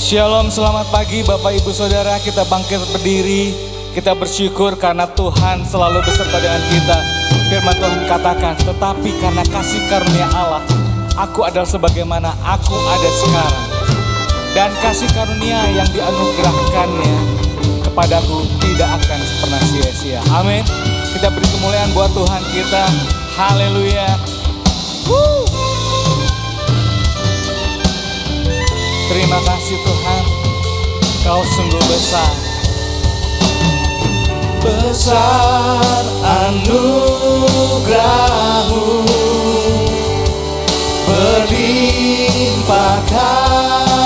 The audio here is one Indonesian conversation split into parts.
Shalom, selamat pagi Bapak Ibu Saudara. Kita bangkit berdiri. Kita bersyukur karena Tuhan selalu beserta dengan kita. Firman Tuhan katakan, tetapi karena kasih karunia Allah, aku adalah sebagaimana aku ada sekarang. Dan kasih karunia yang dianugerahkannya kepadaku tidak akan pernah sia-sia. Amin. Kita beri kemuliaan buat Tuhan kita. Haleluya. Terima kasih Tuhan, Kau sungguh besar. Besar anugerah-Mu, berlimpah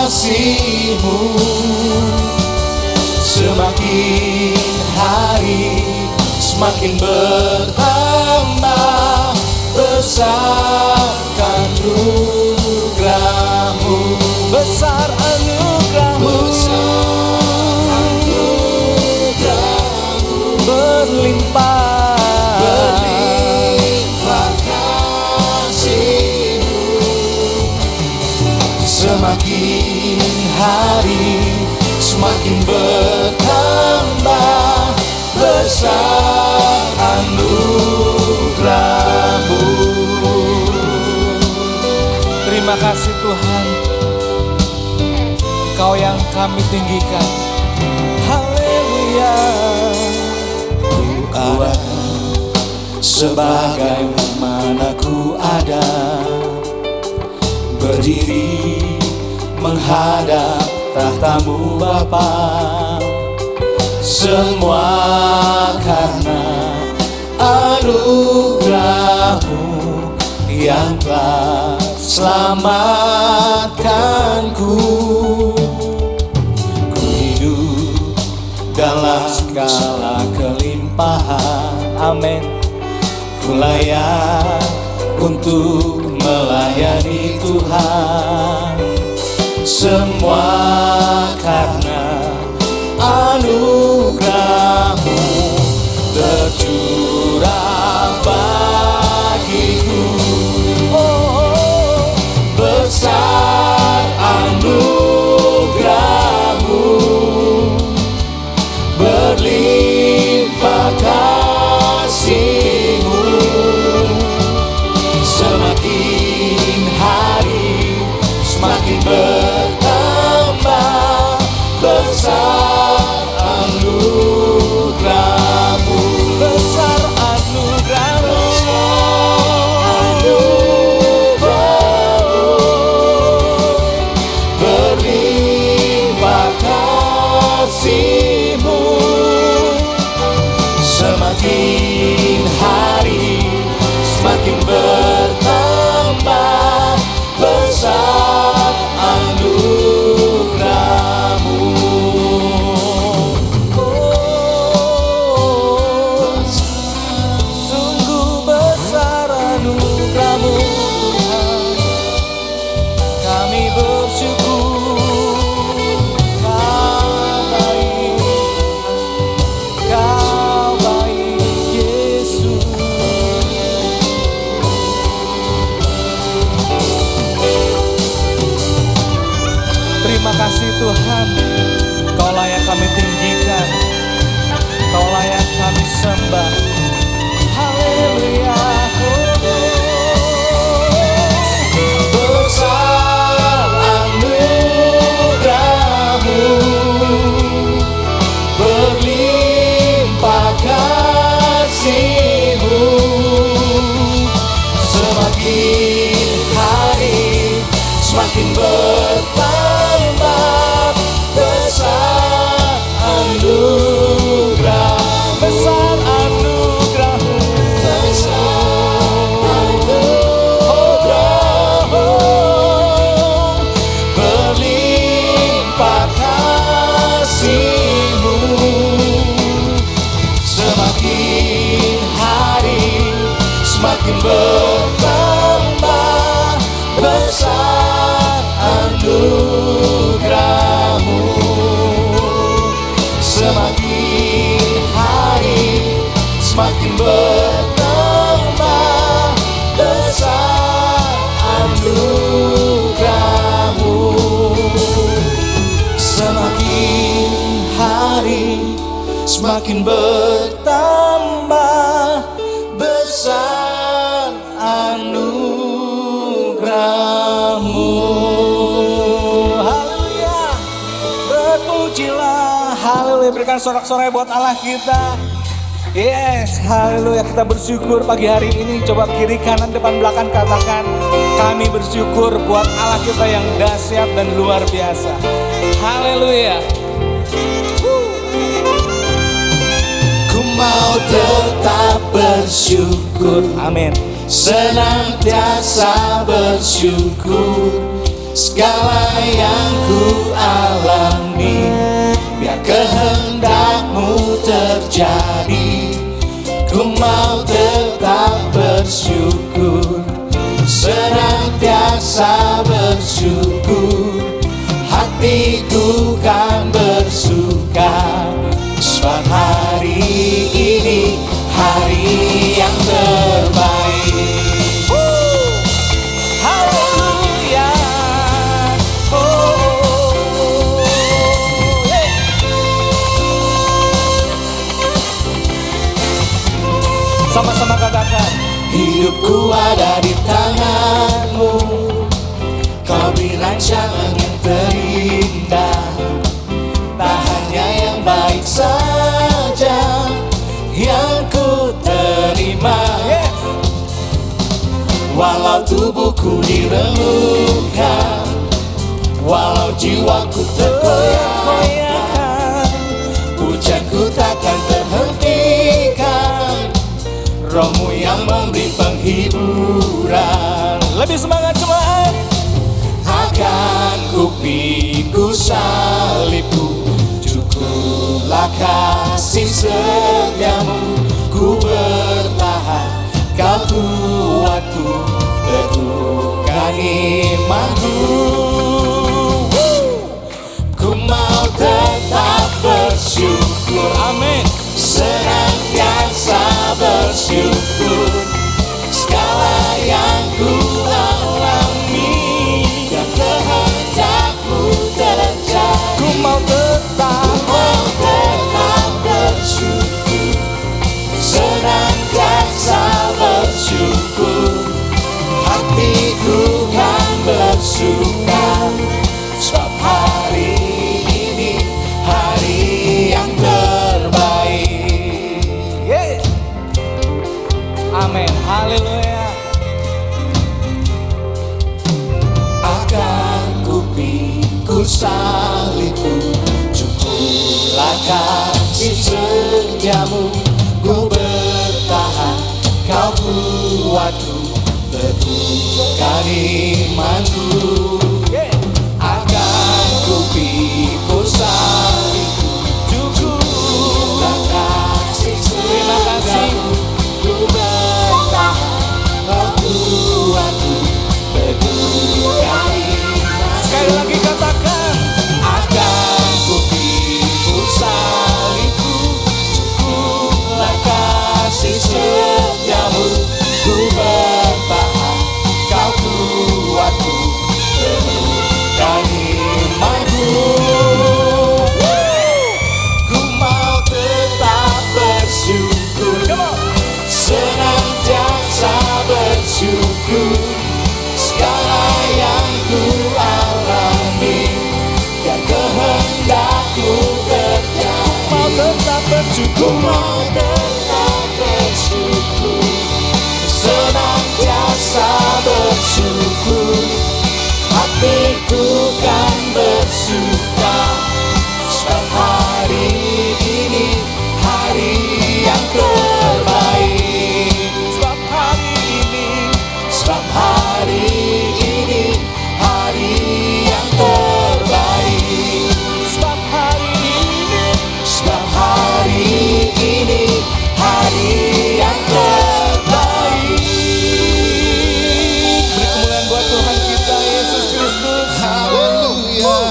kasih-Mu, semakin hari semakin bertambah. Besar anugerah-Mu, besar anugerah-Mu, berlimpah kasih-Mu, semakin hari semakin bertambah. Besar anugerah-Mu. Terima kasih Tuhan, Kau yang kami tinggikan. Haleluya. Ku ada sebagaimana ku ada, berdiri menghadap tahta-Mu Bapa. Semua karena anugerah-Mu yang telah selamatkanku. Ku hidup dalam segala kelimpahan. Amin. Ku layak untuk melayani Tuhan. Semua karena anugerah-Mu tercurah bagiku. Oh, besar anugerah-Mu, berlimpah kasih-Mu, semakin hari semakin bertambah. Besar anugerah-Mu, besar anugerah-Mu, berlimpah kasih-Mu, semakin hari semakin bertambah. Besar anugerah-Mu. Oh, sungguh besar anugerah-Mu Tuhan. Kami bersyukur, Kau baik, Kau baik Yesus. Terima kasih Tuhan, Kau layak kami tinggikan, Kau layak kami sembah. Haleluya. Besar anugerah-Mu, berlimpah kasih-Mu, semakin hari semakin bertambah. Besar anugerah, besar anugerah-Mu, besar semakin bertambah besar anugerah-Mu. Haleluya, berpujilah, haleluya, berikan sorak-sorai buat Allah kita. Yes, haleluya, kita bersyukur pagi hari ini. Coba kiri, kanan, depan, belakang katakan, kami bersyukur buat Allah kita yang dahsyat dan luar biasa. Haleluya. Ku mau tetap bersyukur, amin, senantiasa bersyukur. Segala yang ku alami, biar kehendak-Mu terjadi. Ku mau tetap bersyukur, senantiasa bersyukur. Hatiku kan bersuka, sebab hari ini hari yang terbaik. Haleluya. Sama-sama katakan, hidupku ada di tangan-Mu. Kau beri rancangan yang terindah, tak hanya yang baik saja yang ku terima. Walau tubuhku diremukkan, walau jiwaku tergoyahkan, pujianku takkan terhentikan. Roh-Mu yang memberi penghiburan. Lebih semangat jemaat. Akan ku pikul salibku, cukuplah kasih setiamu. Ku bertahan, Kau kuatku, teguhkan imanku. Ku mau tetap bersyukur, amin, senantiasa bersyukur. Segala yang ku alami, dan kehendak-Mu terjadi. Ku mau tetap bersyukur, senantiasa bersyukur. Hatiku kan bersuka, sebab hari ini hari yang terbaik. Amin, haleluya. Akan ku pikul salibku, cukuplah kasih setiamu. Ku bertahan, Kau kuatku, teguhkan imanku. Akan ku pikul salibku, cukuplah kasih setiamu. Ku bertahan, Kau kuatku, teguhkan imanku. Sekali lagi katakan, akan ku pikul salibku, cukuplah kasih setiamu. Ku bertahan, Kau kuatku, teguhkan imanku. Ku mau tetap bersyukur, senantiasa bersyukur. Segala yang ku alami, dan kehendak-Mu terjadi. Mau tetap bersyukur, mau tetap bersyukur, senantiasa bersyukur. Hatiku kan bersuka, sebab hari ini hari yang terbaik. Sebab hari ini hari yang terbaik. Sebab hari ini hari yang terbaik. Beri kemuliaan buat Tuhan kita Yesus Kristus. Haleluya.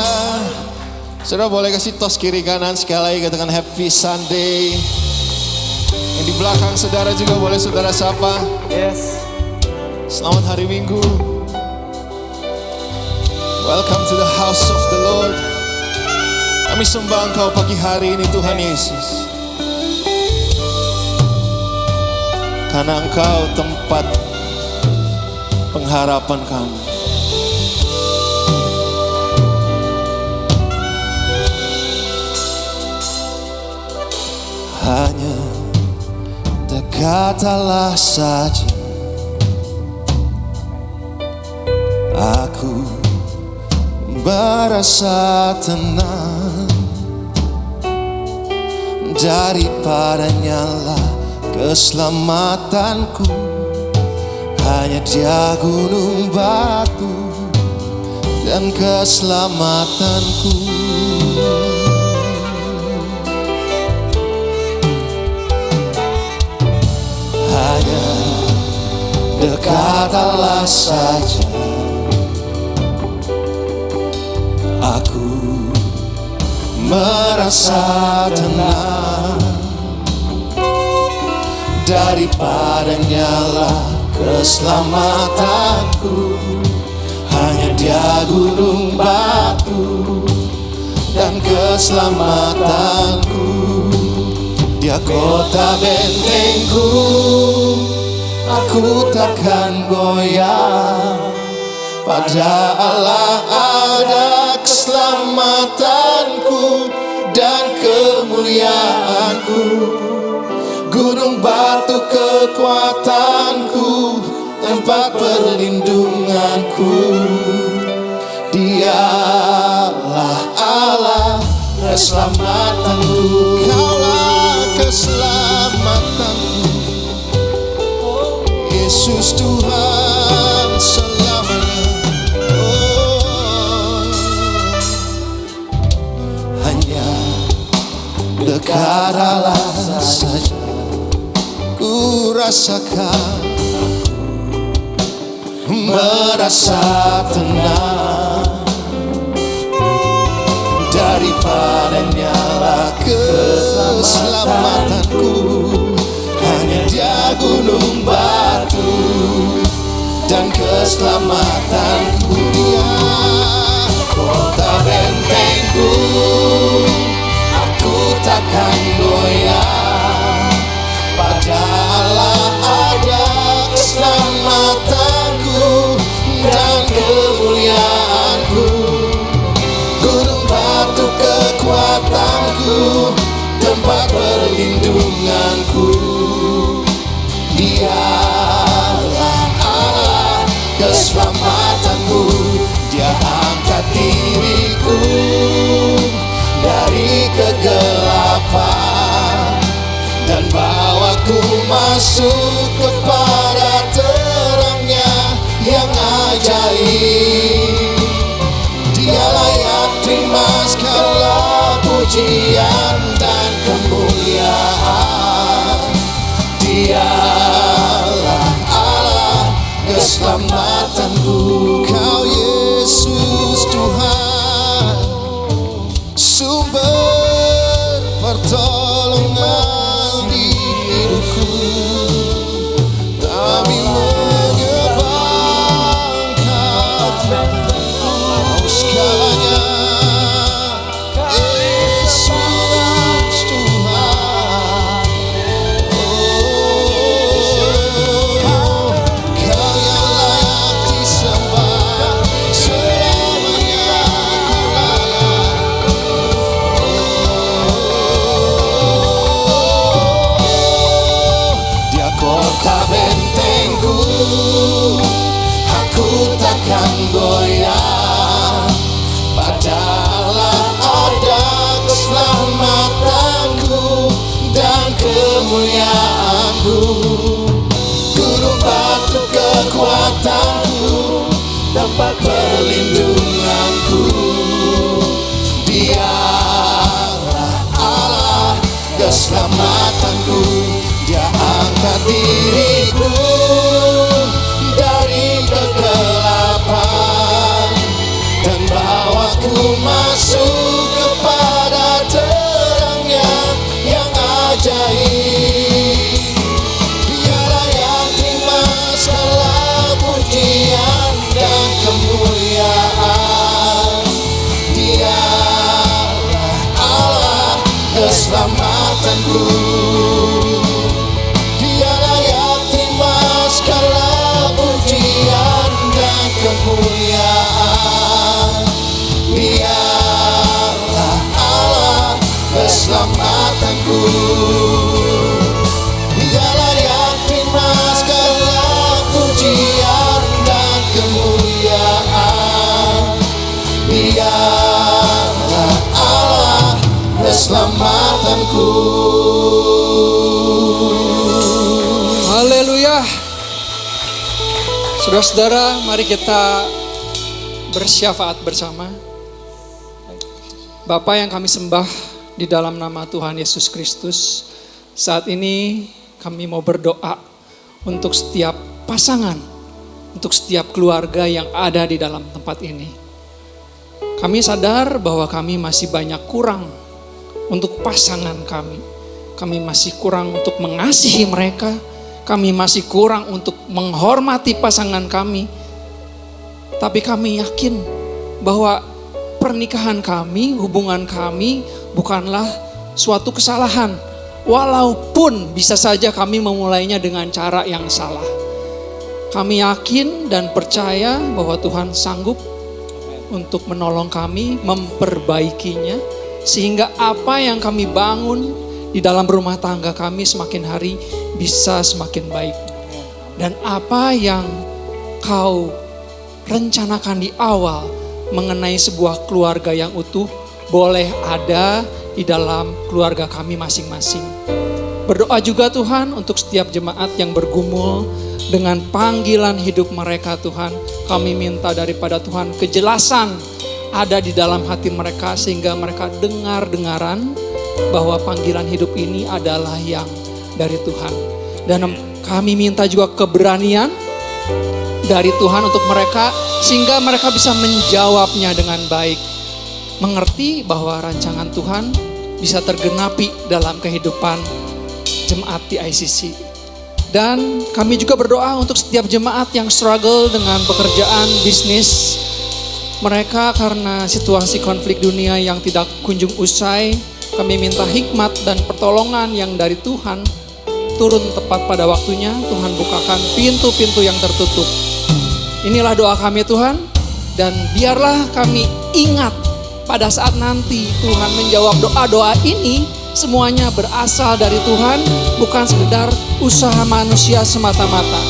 Saudara boleh kasih tos kiri kanan sekali lagi, katakan Happy Sunday. Yang di belakang saudara juga boleh saudara sapa. Yes. Selamat hari Minggu. Welcome to the house of the Lord. Kami sembah Engkau pagi hari ini Tuhan Yesus. karena Engkau tempat pengharapan kami. Hanya dekat Allah saja aku merasa tenang, daripadanya lah keselamatanku. Hanya Dia gunung batu dan keselamatanku. Hanya dekat Allah saja aku merasa tenang, daripadanya lah keselamatanku. Hanya Dia gunung batu dan keselamatanku. Dia kota bentengku, aku takkan goyah. Pada Allah ada keselamatanku dan kemuliaanku. Gunung batu kekuatanku, tempat perlindunganku. Dialah Allah keselamatanku. Kaulah keselamatanku, Yesus Tuhan selamanya. Hanya dekat Allah saja ku rasakan, merasa tenang, daripadanya lah keselamatanku. Hanya Dia gunung batu dan keselamatanku. Dia kota bentengku, aku takkan goyah. Pada Allah ada keselamatanku dan kemuliaanku. Gunung batu kekuatanku, tempat perlindunganku. Dialah Allah keselamatanku. Dia angkat diriku dari kegelapan dan bawaku masuk kepada terangnya yang ajaib. Dia layak terima segala pujian dan kemuliaan. Dialah Allah keselamatanku. Kau Yesus Tuhan, sumber pertolongan di hidupku. Kami menyembah Engkau segalanya. Yesus Tuhan, Kau yang layak disembah selamanya. Dia kota bentengku, aku takkan goyah. Padahal ada keselamatanku dan kemuliaanku. Gunung batu kekuatanku, tempat perlindunganku. Dialah Allah keselamatanku. Dia angkat diriku dari kegelapan dan bawaku masuk kepada terangnya yang ajaib. Dia layak terima segala pujian dan kemuliaan. Dialah Allah keselamatanku. Dia layak Tuhanku. Dialah yang terima segala pujian dan kemuliaan. Dialah Allah keselamatanku. Haleluya. Saudara-saudara, mari kita bersyafaat bersama. Bapa yang kami sembah di dalam nama Tuhan Yesus Kristus, saat ini kami mau berdoa untuk setiap pasangan, untuk setiap keluarga yang ada di dalam tempat ini. Kami sadar bahwa kami masih banyak kurang untuk pasangan kami. Kami masih kurang untuk mengasihi mereka. Kami masih kurang untuk menghormati pasangan kami. Tapi kami yakin bahwa pernikahan kami, hubungan kami bukanlah suatu kesalahan. Walaupun bisa saja kami memulainya dengan cara yang salah. Kami yakin dan percaya bahwa Tuhan sanggup untuk menolong kami, memperbaikinya. Sehingga apa yang kami bangun di dalam rumah tangga kami semakin hari bisa semakin baik. Dan apa yang kau rencanakan di awal mengenai sebuah keluarga yang utuh boleh ada di dalam keluarga kami masing-masing. Berdoa juga Tuhan untuk setiap jemaat yang bergumul dengan panggilan hidup mereka Tuhan. Kami minta daripada Tuhan kejelasan ada di dalam hati mereka sehingga mereka dengar-dengaran bahwa panggilan hidup ini adalah yang dari Tuhan. Dan kami minta juga keberanian dari Tuhan untuk mereka sehingga mereka bisa menjawabnya dengan baik. Mengerti bahwa rancangan Tuhan bisa tergenapi dalam kehidupan jemaat di ICC. Dan kami juga berdoa untuk setiap jemaat yang struggle dengan pekerjaan, bisnis. Mereka karena situasi konflik dunia yang tidak kunjung usai, kami minta hikmat dan pertolongan yang dari Tuhan turun tepat pada waktunya. Tuhan bukakan pintu-pintu yang tertutup. Inilah doa kami Tuhan, dan biarlah kami ingat pada saat nanti Tuhan menjawab doa-doa ini, semuanya berasal dari Tuhan, bukan sekedar usaha manusia semata-mata.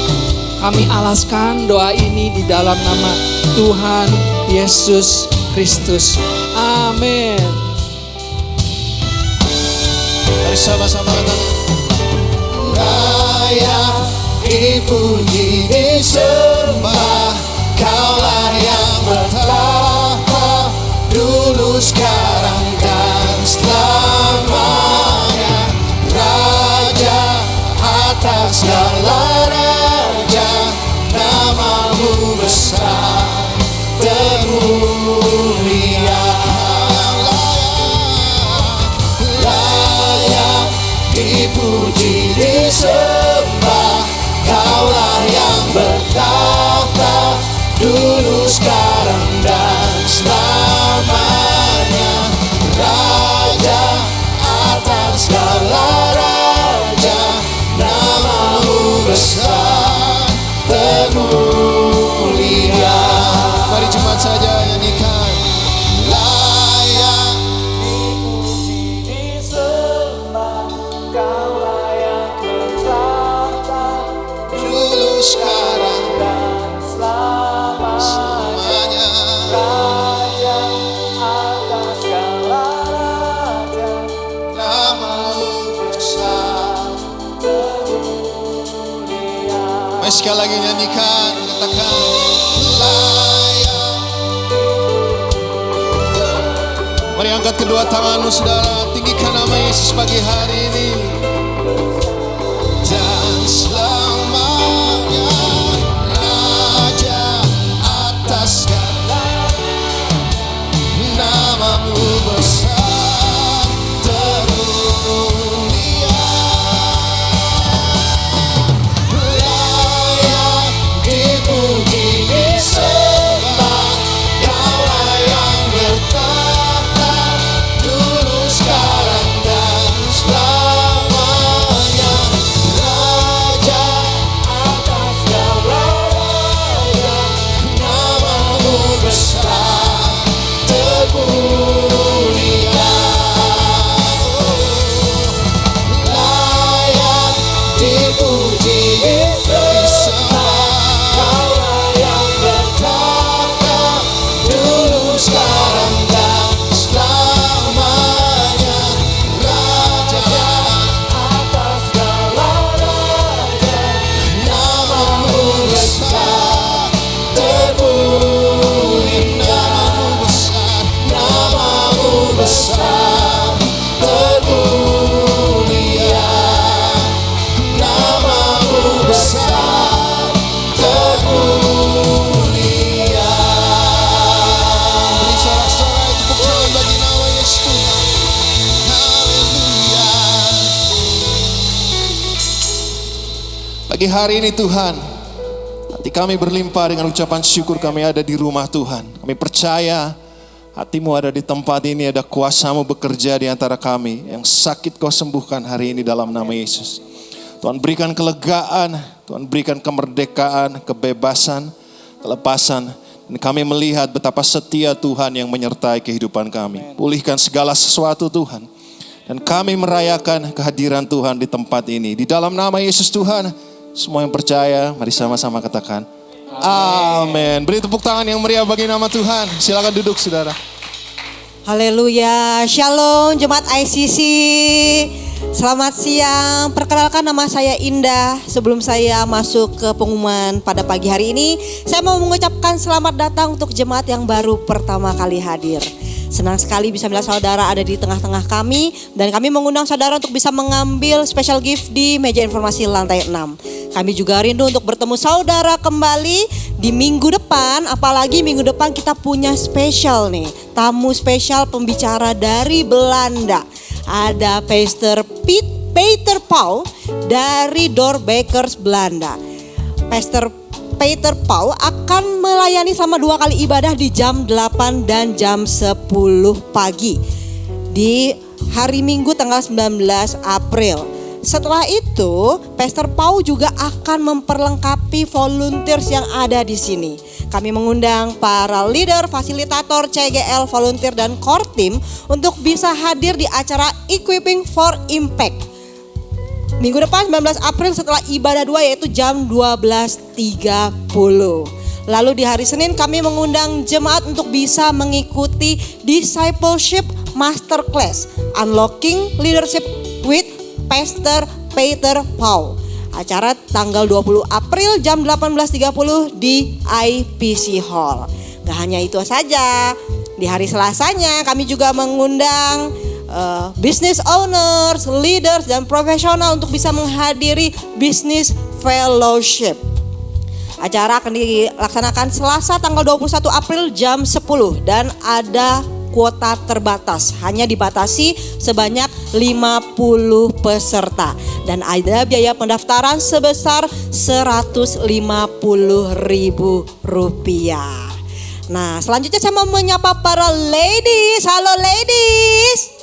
Kami alaskan doa ini di dalam nama Tuhan Yesus Kristus. Amin. Mari sama-sama katakan. Layak dipuji disembah, Kaulah yang bertahta dulu, sekarang dan selamanya. Raja atas segala raja, namamu besar termulia. Layak dipuji disembah, Kaulah yang bertahta dulu, sekarang dan selamanya. Raja atas segala raja, namamu besar termulia. Mari cepat saja nyanyikan. Layak Dipuji disembah, Kaulah yang bertahta dulu, sekarang dan selamanya. Raja atas segala raja, Namamu besar. termulia. Mari sekali lagi nyanyikan, katakan layak. Mari angkat kedua tanganmu saudara, tinggikan nama Yesus pagi hari ini. Dan selamanya Raja atas segala, namamu besar termulia. Layak dipuji disembah, Kaulah yang bertahta dulu, sekarang dan selamanya. Pagi hari ini Tuhan, hati kami berlimpah dengan ucapan syukur kami ada di rumah Tuhan. Kami percaya hatimu ada di tempat ini, ada kuasamu bekerja di antara kami. Yang sakit kau sembuhkan hari ini dalam nama Yesus. Tuhan berikan kelegaan, Tuhan berikan kemerdekaan, kebebasan, kelepasan. Dan kami melihat betapa setia Tuhan yang menyertai kehidupan kami. Pulihkan segala sesuatu Tuhan. Dan kami merayakan kehadiran Tuhan di tempat ini. Di dalam nama Yesus Tuhan, semua yang percaya, mari sama-sama katakan amin. Beri tepuk tangan yang meriah bagi nama Tuhan. Silakan duduk saudara. Haleluya, Shalom Jemaat ICC. Selamat siang, perkenalkan nama saya Indah. Sebelum saya masuk ke pengumuman pada pagi hari ini, saya mau mengucapkan selamat datang untuk jemaat yang baru pertama kali hadir. Senang sekali bisa melihat saudara ada di tengah-tengah kami. Dan kami mengundang saudara untuk bisa mengambil special gift di meja informasi lantai 6. Kami juga rindu untuk bertemu saudara kembali di minggu depan. Apalagi minggu depan kita punya spesial nih. Tamu spesial pembicara dari Belanda. Ada Pastor Peter Paul dari Doorbakers Belanda. Pastor Peter Paul akan melayani selama 2 kali ibadah di jam 8 dan jam 10 pagi di hari Minggu tanggal 19 April. Setelah itu, Pastor Paul juga akan memperlengkapi volunteers yang ada di sini. Kami mengundang para leader, fasilitator, CGL, volunteer dan core team untuk bisa hadir di acara Equipping for Impact. Minggu depan 19 April setelah ibadah 2 yaitu jam 12.30. Lalu di hari Senin kami mengundang jemaat untuk bisa mengikuti Discipleship Masterclass Unlocking Leadership with Pastor Peter Paul. Acara tanggal 20 April jam 18.30 di IPC Hall. Gak hanya itu saja, di hari Selasanya kami juga mengundang business owners, leaders dan profesional untuk bisa menghadiri business fellowship. Acara akan dilaksanakan Selasa tanggal 21 April jam 10 dan ada kuota terbatas, hanya dibatasi sebanyak 50 peserta dan ada biaya pendaftaran sebesar Rp150.000. Nah, selanjutnya saya mau menyapa para ladies. Halo ladies.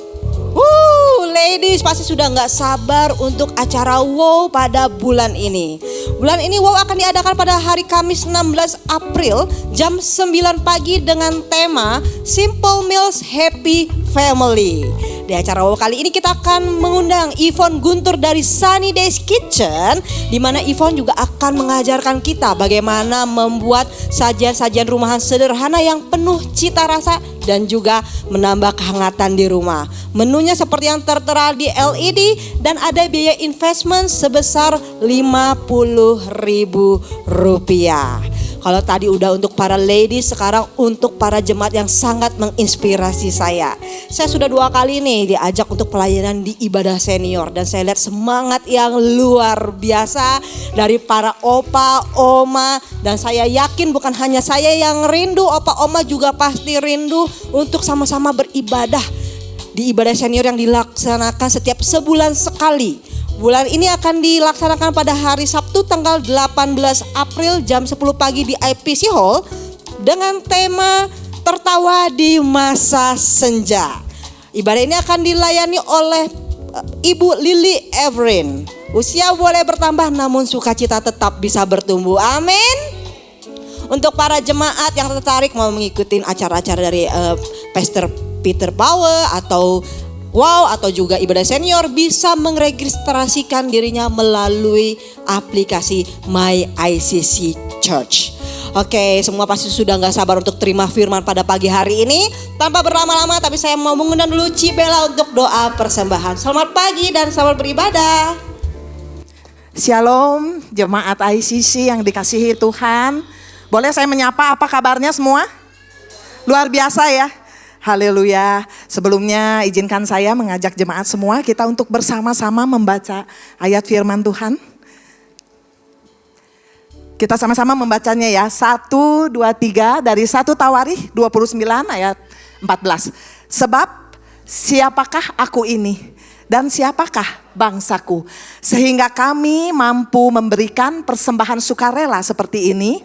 Ladies pasti sudah gak sabar untuk acara WOW pada bulan ini. Bulan ini WOW akan diadakan pada hari Kamis 16 April jam 9 pagi dengan tema Simple Meals Happy Family. Di acara WOW kali ini kita akan mengundang Yvonne Guntur dari Sunny Days Kitchen, di mana Yvonne juga akan mengajarkan kita bagaimana membuat sajian-sajian rumahan sederhana yang penuh cita rasa dan juga menambah kehangatan di rumah. Menunya seperti yang tertera di LED dan ada biaya investment sebesar Rp50.000. Kalau tadi udah untuk para ladies, sekarang untuk para jemaat yang sangat menginspirasi saya. Saya sudah 2 kali nih diajak untuk pelayanan di ibadah senior dan saya lihat semangat yang luar biasa dari para opa, oma, dan saya yakin bukan hanya saya yang rindu, opa, oma juga pasti rindu untuk sama-sama beribadah di ibadah senior yang dilaksanakan setiap sebulan sekali. Bulan ini akan dilaksanakan pada hari Sabtu tanggal 18 April jam 10 pagi di IPC Hall dengan tema Tertawa di Masa Senja. Ibadah ini akan dilayani oleh Ibu Lily Everin. Usia boleh bertambah namun sukacita tetap bisa bertumbuh. Amin. Untuk para jemaat yang tertarik mau mengikuti acara-acara dari Pastor Peter Power atau WOW atau juga ibadah senior bisa meregistrasikan dirinya melalui aplikasi My ICC Church. Oke, semua pasti sudah gak sabar untuk terima firman pada pagi hari ini. Tanpa berlama-lama, tapi saya mau mengundang dulu Cibela untuk doa persembahan. Selamat pagi dan selamat beribadah. Shalom jemaat ICC yang dikasihi Tuhan. Boleh saya menyapa, apa kabarnya semua? Luar biasa ya. Haleluya. Sebelumnya izinkan saya mengajak jemaat semua kita untuk bersama-sama membaca ayat firman Tuhan. Kita sama-sama membacanya ya. 1, 2, 3 dari 1 Tawarikh 29 ayat 14. Sebab siapakah aku ini dan siapakah bangsaku, sehingga kami mampu memberikan persembahan sukarela seperti ini.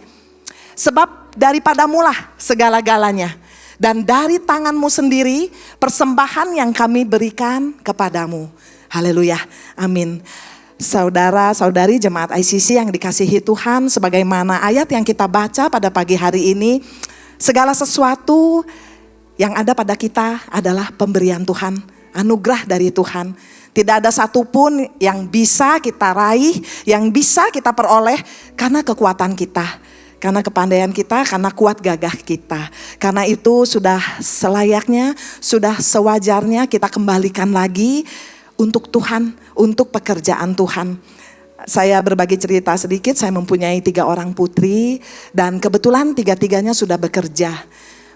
Sebab daripadamulah segala-galanya, dan dari tanganmu sendiri persembahan yang kami berikan kepadamu. Haleluya, amin. Saudara-saudari jemaat ICC yang dikasihi Tuhan, sebagaimana ayat yang kita baca pada pagi hari ini, segala sesuatu yang ada pada kita adalah pemberian Tuhan, anugerah dari Tuhan. Tidak ada satupun yang bisa kita raih, yang bisa kita peroleh karena kekuatan kita, karena kepandaian kita, karena kuat gagah kita. Karena itu sudah selayaknya, sudah sewajarnya kita kembalikan lagi untuk Tuhan, untuk pekerjaan Tuhan. Saya berbagi cerita sedikit, saya mempunyai 3 orang putri dan kebetulan 3-tiganya sudah bekerja.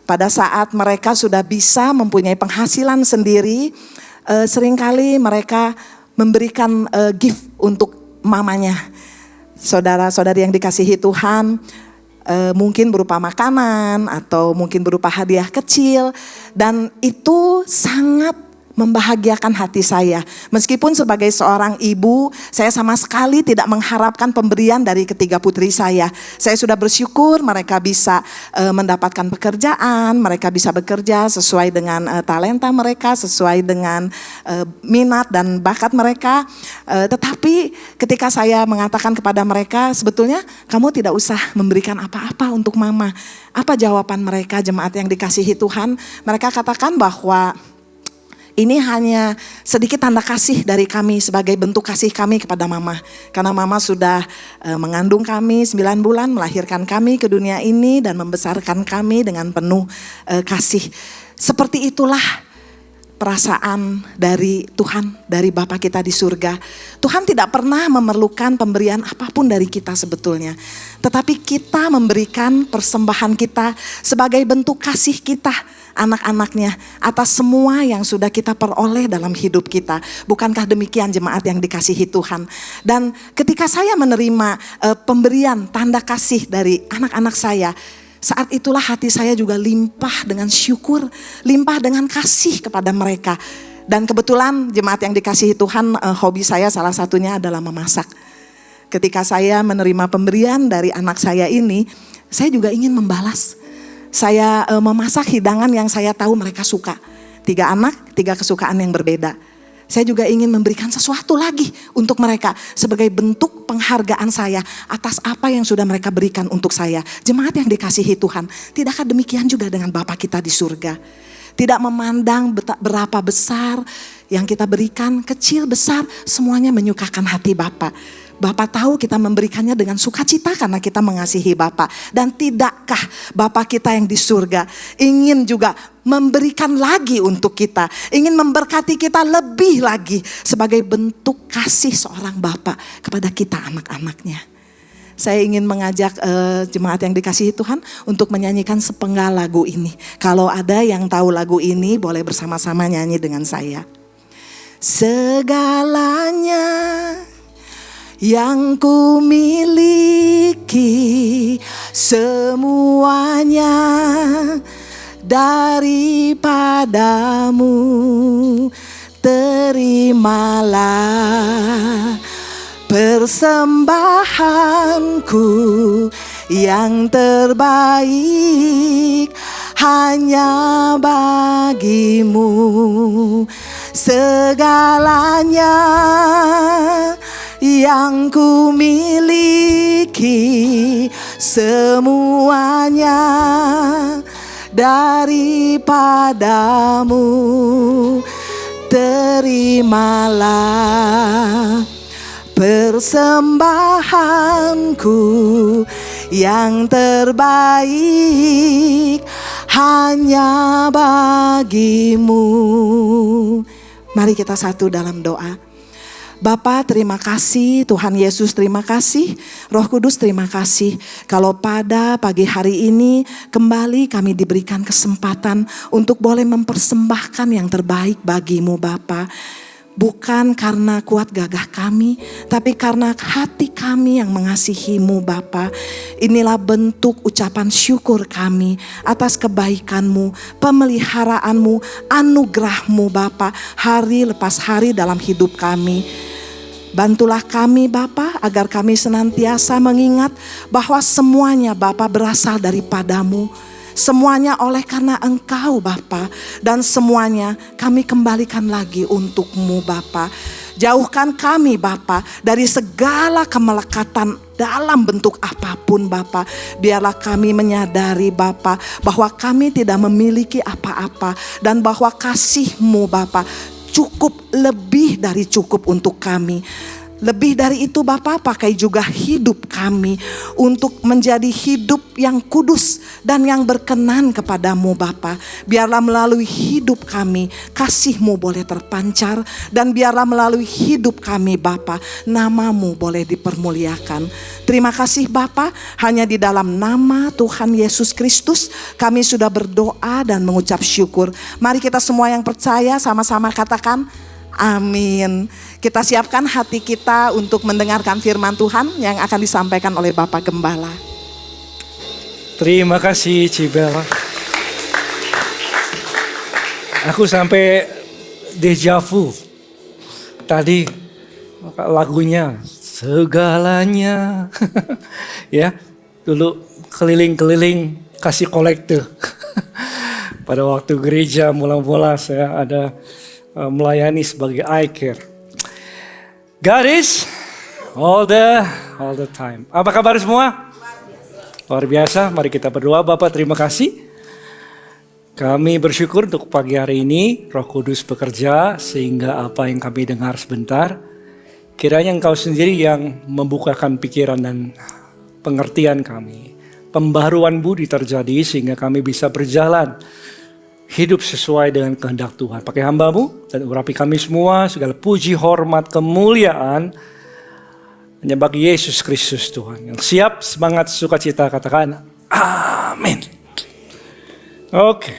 Pada saat mereka sudah bisa mempunyai penghasilan sendiri, seringkali mereka memberikan gift untuk mamanya. Saudara-saudari yang dikasihi Tuhan, mungkin berupa makanan atau mungkin berupa hadiah kecil, dan itu sangat membahagiakan hati saya. Meskipun sebagai seorang ibu, saya sama sekali tidak mengharapkan pemberian dari ketiga putri saya. Saya sudah bersyukur mereka bisa mendapatkan pekerjaan, mereka bisa bekerja sesuai dengan talenta mereka, sesuai dengan minat dan bakat mereka. Tetapi ketika saya mengatakan kepada mereka, sebetulnya kamu tidak usah memberikan apa-apa untuk mama. Apa jawaban mereka, jemaat yang dikasihi Tuhan? Mereka katakan bahwa ini hanya sedikit tanda kasih dari kami sebagai bentuk kasih kami kepada mama. Karena mama sudah mengandung kami 9 bulan, melahirkan kami ke dunia ini dan membesarkan kami dengan penuh kasih. Seperti itulah perasaan dari Tuhan, dari Bapa kita di surga. Tuhan tidak pernah memerlukan pemberian apapun dari kita sebetulnya. Tetapi kita memberikan persembahan kita sebagai bentuk kasih kita, anak-anaknya, atas semua yang sudah kita peroleh dalam hidup kita. Bukankah demikian jemaat yang dikasihi Tuhan? Dan ketika saya menerima pemberian tanda kasih dari anak-anak saya, saat itulah hati saya juga limpah dengan syukur, limpah dengan kasih kepada mereka. Dan kebetulan jemaat yang dikasihi Tuhan, hobi saya salah satunya adalah memasak. Ketika saya menerima pemberian dari anak saya ini, saya juga ingin membalas. Saya memasak hidangan yang saya tahu mereka suka. 3 anak, 3 kesukaan yang berbeda. Saya juga ingin memberikan sesuatu lagi untuk mereka sebagai bentuk penghargaan saya atas apa yang sudah mereka berikan untuk saya. Jemaat yang dikasihi Tuhan, tidakkah demikian juga dengan Bapa kita di surga? Tidak memandang berapa besar yang kita berikan, kecil besar, semuanya menyukakan hati Bapa. Bapa tahu kita memberikannya dengan sukacita karena kita mengasihi Bapa. Dan tidakkah Bapa kita yang di surga ingin juga memberikan lagi untuk kita, ingin memberkati kita lebih lagi sebagai bentuk kasih seorang Bapa kepada kita anak-anaknya. Saya ingin mengajak jemaat yang dikasihi Tuhan untuk menyanyikan sepenggal lagu ini. Kalau ada yang tahu lagu ini, boleh bersama-sama nyanyi dengan saya. Segalanya yang ku miliki, semuanya daripadamu, terimalah persembahanku yang terbaik hanya bagimu. Segalanya yang ku miliki, semuanya daripadamu, terimalah persembahanku yang terbaik hanya bagimu. Mari kita satu dalam doa. Bapa, terima kasih, Tuhan Yesus terima kasih, Roh Kudus terima kasih. Kalau pada pagi hari ini kembali kami diberikan kesempatan untuk boleh mempersembahkan yang terbaik bagimu Bapa. Bukan karena kuat gagah kami, tapi karena hati kami yang mengasihi-Mu Bapa. Inilah bentuk ucapan syukur kami atas kebaikan-Mu, pemeliharaan-Mu, anugerah-Mu Bapa, hari lepas hari dalam hidup kami. Bantulah kami Bapa agar kami senantiasa mengingat bahwa semuanya Bapa berasal daripada-Mu. Semuanya oleh karena Engkau Bapa, dan semuanya kami kembalikan lagi untuk-Mu Bapa. Jauhkan kami Bapa dari segala kemelekatan dalam bentuk apapun Bapa. Biarlah kami menyadari Bapa bahwa kami tidak memiliki apa-apa, dan bahwa kasih-Mu Bapa cukup, lebih dari cukup untuk kami. Lebih dari itu Bapa, pakai juga hidup kami untuk menjadi hidup yang kudus dan yang berkenan kepadamu Bapa. Biarlah melalui hidup kami kasih-Mu boleh terpancar, dan biarlah melalui hidup kami Bapa nama-Mu boleh dipermuliakan. Terima kasih Bapa, hanya di dalam nama Tuhan Yesus Kristus kami sudah berdoa dan mengucap syukur. Mari kita semua yang percaya sama-sama katakan amin. Kita siapkan hati kita untuk mendengarkan firman Tuhan yang akan disampaikan oleh Bapak Gembala. Terima kasih Cibel. Aku sampai deja vu. Tadi lagunya segalanya. Ya, dulu keliling-keliling kasih kolektor. Pada waktu gereja mula-mula saya ada melayani sebagai eye care. God is all the time. Apa kabar semua? Luar biasa. Mari kita berdoa. Bapak, terima kasih. Kami bersyukur untuk pagi hari ini Roh Kudus bekerja sehingga apa yang kami dengar sebentar, kiranya Engkau sendiri yang membukakan pikiran dan pengertian kami. Pembaharuan budi terjadi sehingga kami bisa berjalan hidup sesuai dengan kehendak Tuhan. Pakai hamba-Mu dan urapi kami semua, segala puji, hormat, kemuliaan hanya bagi Yesus Kristus Tuhan. Yang siap, semangat, sukacita, katakan amin. Oke.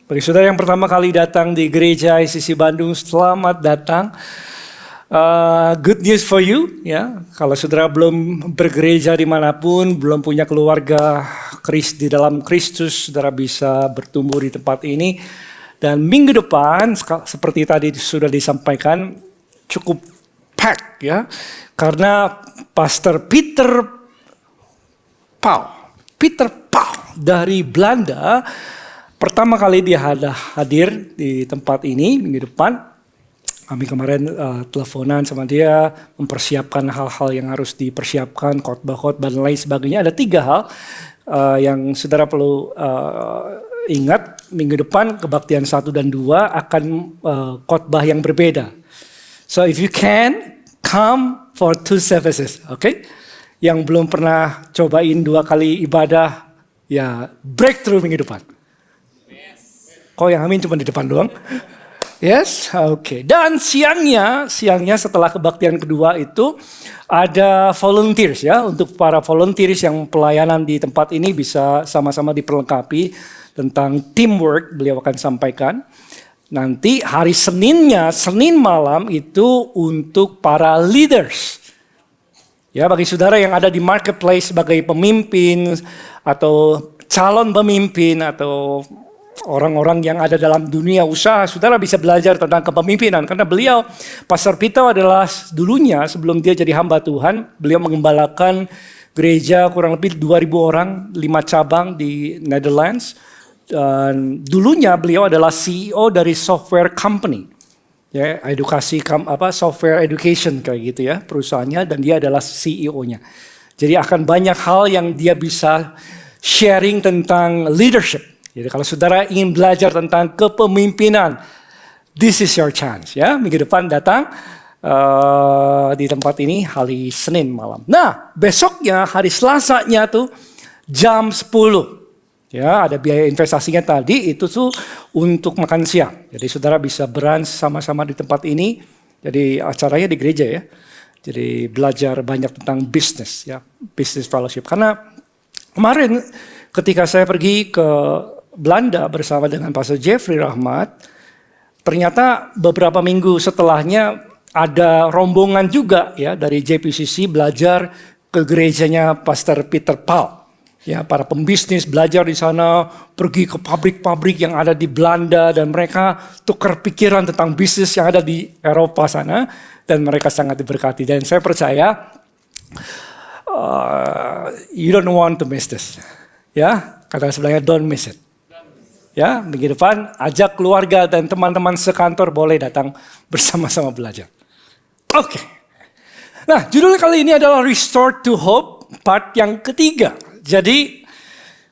Bagi saudara yang pertama kali datang di gereja ICC Bandung, selamat datang. Good news for you, ya. Kalau saudara belum bergereja dimanapun, belum punya keluarga di dalam Kristus, saudara bisa bertumbuh di tempat ini. Dan minggu depan, seperti tadi sudah disampaikan, cukup pack, ya. Karena Pastor Peter Paul dari Belanda, pertama kali dia hadir di tempat ini minggu depan. Kami kemarin teleponan sama dia, mempersiapkan hal-hal yang harus dipersiapkan, khotbah-khotbah dan lain sebagainya. Ada 3 hal yang saudara perlu ingat. Minggu depan kebaktian 1 dan 2 akan khotbah yang berbeda. So if you can, come for 2 services, okay? Yang belum pernah cobain 2 kali ibadah, ya breakthrough minggu depan. Kok yang amin cuma di depan doang? Yes, oke. Dan siangnya setelah kebaktian kedua itu ada volunteers ya. Untuk para volunteers yang pelayanan di tempat ini bisa sama-sama diperlengkapi tentang teamwork, beliau akan sampaikan. Nanti hari Senin malam itu untuk para leaders. Ya, bagi saudara yang ada di marketplace sebagai pemimpin atau calon pemimpin atau orang-orang yang ada dalam dunia usaha, saudara bisa belajar tentang kepemimpinan. Karena beliau, Pastor Pito adalah dulunya sebelum dia jadi hamba Tuhan, beliau mengembalakan gereja kurang lebih 2.000 orang, 5 cabang di Netherlands. Dan dulunya beliau adalah CEO dari software company. Ya, software education kayak gitu ya, perusahaannya, dan dia adalah CEO-nya. Jadi akan banyak hal yang dia bisa sharing tentang leadership. Jadi kalau saudara ingin belajar tentang kepemimpinan, this is your chance ya. Minggu depan datang di tempat ini hari Senin malam. Nah, besoknya hari Selasanya tuh jam 10. Ya, ada biaya investasinya tadi itu tuh untuk makan siang. Jadi saudara bisa brunch sama-sama di tempat ini. Jadi acaranya di gereja ya. Jadi belajar banyak tentang bisnis ya, business fellowship. Karena kemarin ketika saya pergi ke Belanda bersama dengan Pastor Jeffrey Rahmat, ternyata beberapa minggu setelahnya ada rombongan juga ya dari JPCC belajar ke gerejanya Pastor Peter Paul. Ya, para pembisnis belajar di sana, pergi ke pabrik-pabrik yang ada di Belanda dan mereka tukar pikiran tentang bisnis yang ada di Eropa sana dan mereka sangat diberkati. Dan saya percaya you don't want to miss this. Ya, kata sebelahnya don't miss it. Ya, minggu depan ajak keluarga dan teman-teman sekantor boleh datang bersama-sama belajar. Oke. Nah, judul kali ini adalah Restore to Hope, part yang ketiga. Jadi,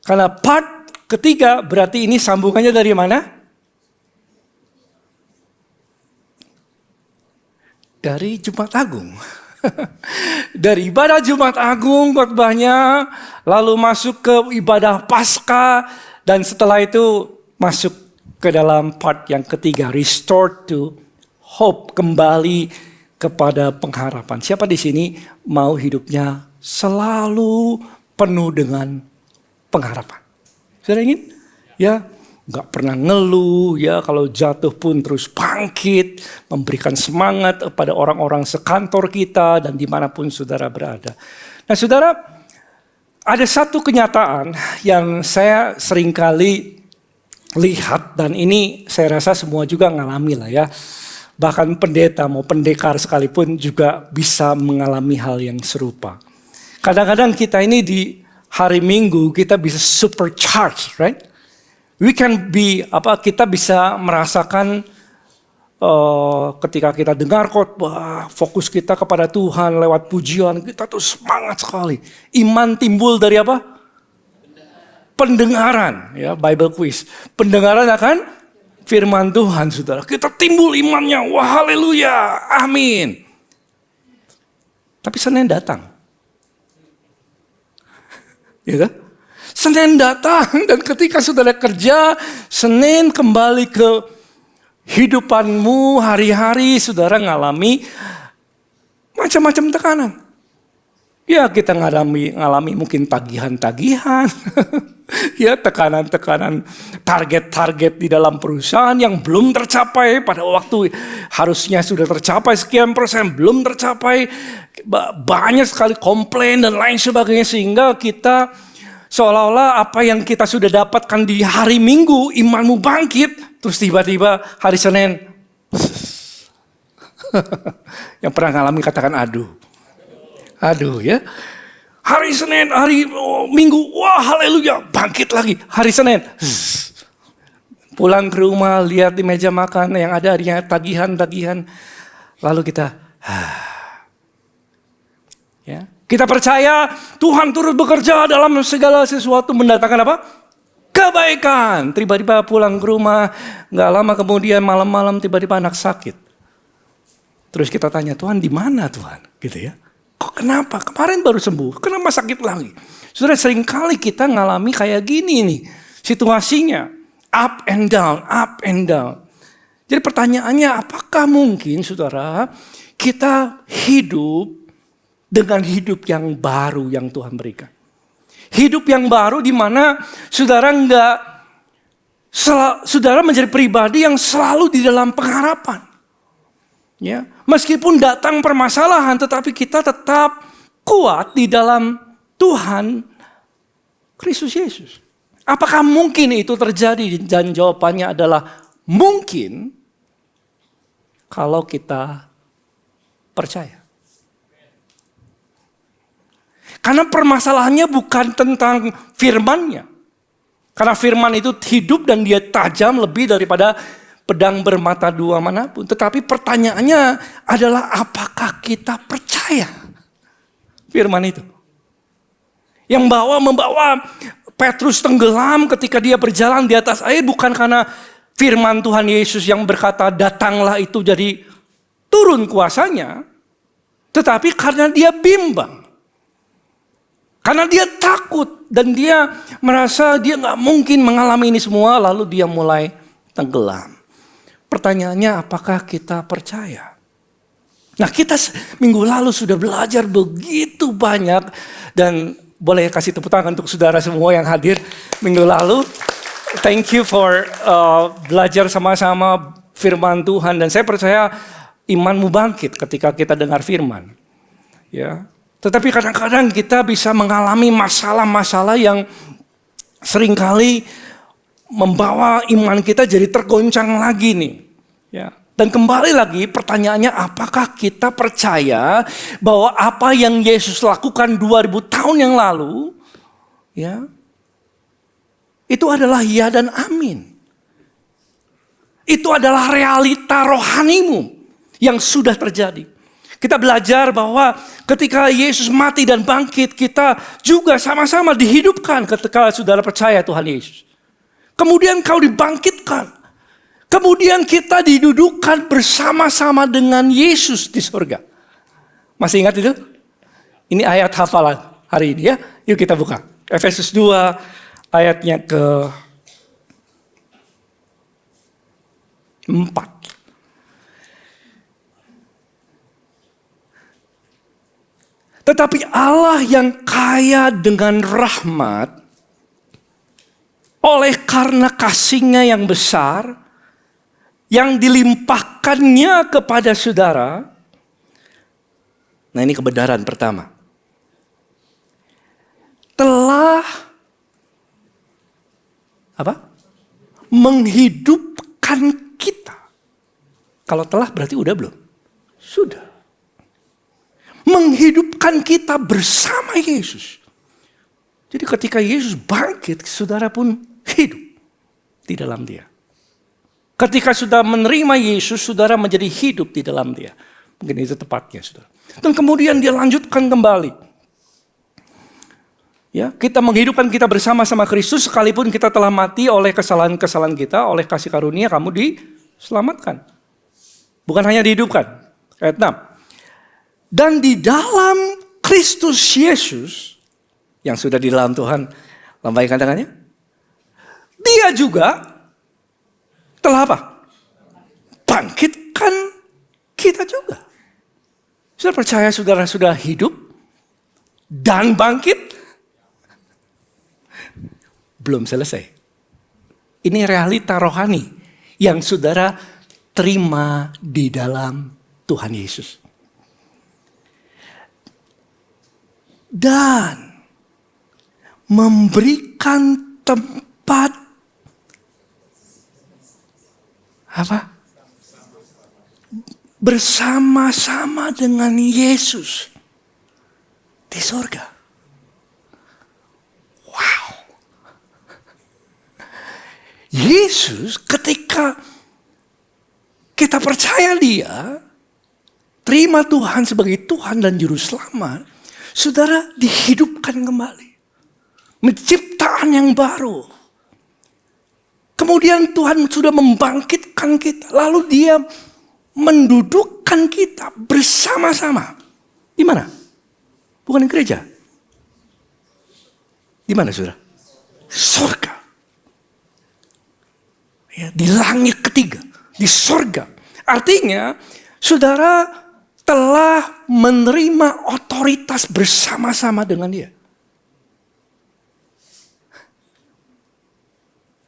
karena part ketiga berarti ini sambungannya dari mana? Dari Jumat Agung. Dari ibadah Jumat Agung khotbahnya, lalu masuk ke ibadah Paskah, dan setelah itu masuk ke dalam part yang ketiga, Restore to Hope, kembali kepada pengharapan. Siapa di sini mau hidupnya selalu penuh dengan pengharapan? Sudah ingin? Ya, nggak pernah ngeluh, ya kalau jatuh pun terus bangkit, memberikan semangat kepada orang-orang sekantor kita dan dimanapun saudara berada. Nah saudara, ada satu kenyataan yang saya seringkali lihat dan ini saya rasa semua juga ngalami lah ya. Bahkan pendeta mau pendekar sekalipun juga bisa mengalami hal yang serupa. Kadang-kadang kita ini di hari Minggu kita bisa supercharged, right? We can be kita bisa merasakan ketika kita dengar khotbah, fokus kita kepada Tuhan lewat pujian, kita tuh semangat sekali. Iman timbul dari apa? Pendengaran, ya Bible quiz. Pendengaran akan firman Tuhan, saudara. Kita timbul imannya, wah haleluya, amin. Tapi Senin datang. Ya kan? Senin datang dan ketika saudara kerja, Senin kembali ke hidupanmu hari-hari, saudara ngalami macam-macam tekanan. Ya kita ngalami mungkin tagihan-tagihan, ya tekanan-tekanan, target-target di dalam perusahaan yang belum tercapai pada waktu harusnya sudah tercapai sekian persen, belum tercapai, banyak sekali komplain dan lain sebagainya sehingga kita seolah-olah apa yang kita sudah dapatkan di hari Minggu, imanmu bangkit, terus tiba-tiba hari Senin, yang pernah ngalami katakan aduh ya. Hari Senin, hari Minggu, wah haleluya, bangkit lagi. Hari Senin, pulang ke rumah, lihat di meja makan yang ada harinya tagihan-tagihan. Lalu kita, ya. Kita percaya Tuhan turut bekerja dalam segala sesuatu mendatangkan apa? Kebaikan. Tiba-tiba pulang ke rumah, gak lama kemudian malam-malam tiba-tiba anak sakit. Terus kita tanya, Tuhan di mana Tuhan? Gitu ya. Kok kenapa? Kemarin baru sembuh, kenapa sakit lagi? Saudara, seringkali kita ngalami kayak gini nih situasinya. Up and down, up and down. Jadi pertanyaannya, apakah mungkin saudara kita hidup dengan hidup yang baru yang Tuhan berikan? Hidup yang baru di mana saudara saudara menjadi pribadi yang selalu di dalam pengharapan. Ya, meskipun datang permasalahan, tetapi kita tetap kuat di dalam Tuhan Kristus Yesus. Apakah mungkin itu terjadi? Dan jawabannya adalah mungkin kalau kita percaya. Karena permasalahannya bukan tentang firman-Nya. Karena firman itu hidup dan dia tajam lebih daripada pedang bermata dua manapun. Tetapi pertanyaannya adalah apakah kita percaya firman itu? Yang membawa Petrus tenggelam ketika dia berjalan di atas air bukan karena firman Tuhan Yesus yang berkata datanglah itu jadi turun kuasanya. Tetapi karena dia bimbang. Karena dia takut dan dia merasa dia gak mungkin mengalami ini semua lalu dia mulai tenggelam. Pertanyaannya apakah kita percaya? Nah kita minggu lalu sudah belajar begitu banyak. Dan boleh kasih tepuk tangan untuk saudara semua yang hadir. minggu lalu. Thank you for belajar sama-sama firman Tuhan. Dan saya percaya imanmu bangkit ketika kita dengar firman. Ya. Tetapi kadang-kadang kita bisa mengalami masalah-masalah yang seringkali membawa iman kita jadi tergoncang lagi nih. Ya. Dan kembali lagi pertanyaannya, apakah kita percaya bahwa apa yang Yesus lakukan 2000 tahun yang lalu, ya, itu adalah ya dan amin. Itu adalah realita rohanimu yang sudah terjadi. Kita belajar bahwa ketika Yesus mati dan bangkit, kita juga sama-sama dihidupkan ketika saudara percaya Tuhan Yesus. Kemudian kau dibangkitkan. Kemudian kita didudukan bersama-sama dengan Yesus di surga. Masih ingat itu? Ini ayat hafalan hari ini ya. Yuk kita buka. Efesus 2 ayatnya ke 4. Tetapi Allah yang kaya dengan rahmat, oleh karena kasih-Nya yang besar, yang dilimpahkannya kepada saudara. Nah, ini kebenaran pertama. Telah menghidupkan kita. Kalau telah berarti udah belum? Sudah. Menghidupkan kita bersama Yesus. Jadi ketika Yesus bangkit, saudara pun hidup di dalam Dia. Ketika sudah menerima Yesus, saudara menjadi hidup di dalam Dia. Mungkin itu tepatnya, saudara. Dan kemudian Dia lanjutkan kembali. Ya, kita menghidupkan kita bersama-sama Kristus, sekalipun kita telah mati oleh kesalahan-kesalahan kita, oleh kasih karunia kamu diselamatkan. Bukan hanya dihidupkan. Ayat 6. Dan di dalam Kristus Yesus, yang sudah di dalam Tuhan, lambaikan tangannya. Dia juga telah apa? Bangkitkan kita juga. Sudah percaya saudara sudah hidup dan bangkit? Belum selesai. Ini realita rohani yang saudara terima di dalam Tuhan Yesus. Dan memberikan tempat bersama-sama dengan Yesus di surga. Wow. Yesus ketika kita percaya Dia, terima Tuhan sebagai Tuhan dan Juru Selamat, saudara dihidupkan kembali. Menciptaan yang baru. Kemudian Tuhan sudah membangkitkan kita. Lalu Dia mendudukkan kita bersama-sama. Di mana? Bukan di gereja. Di mana, saudara? Surga. Ya, di langit ketiga. Di surga. Artinya, saudara telah menerima otoritas bersama-sama dengan Dia.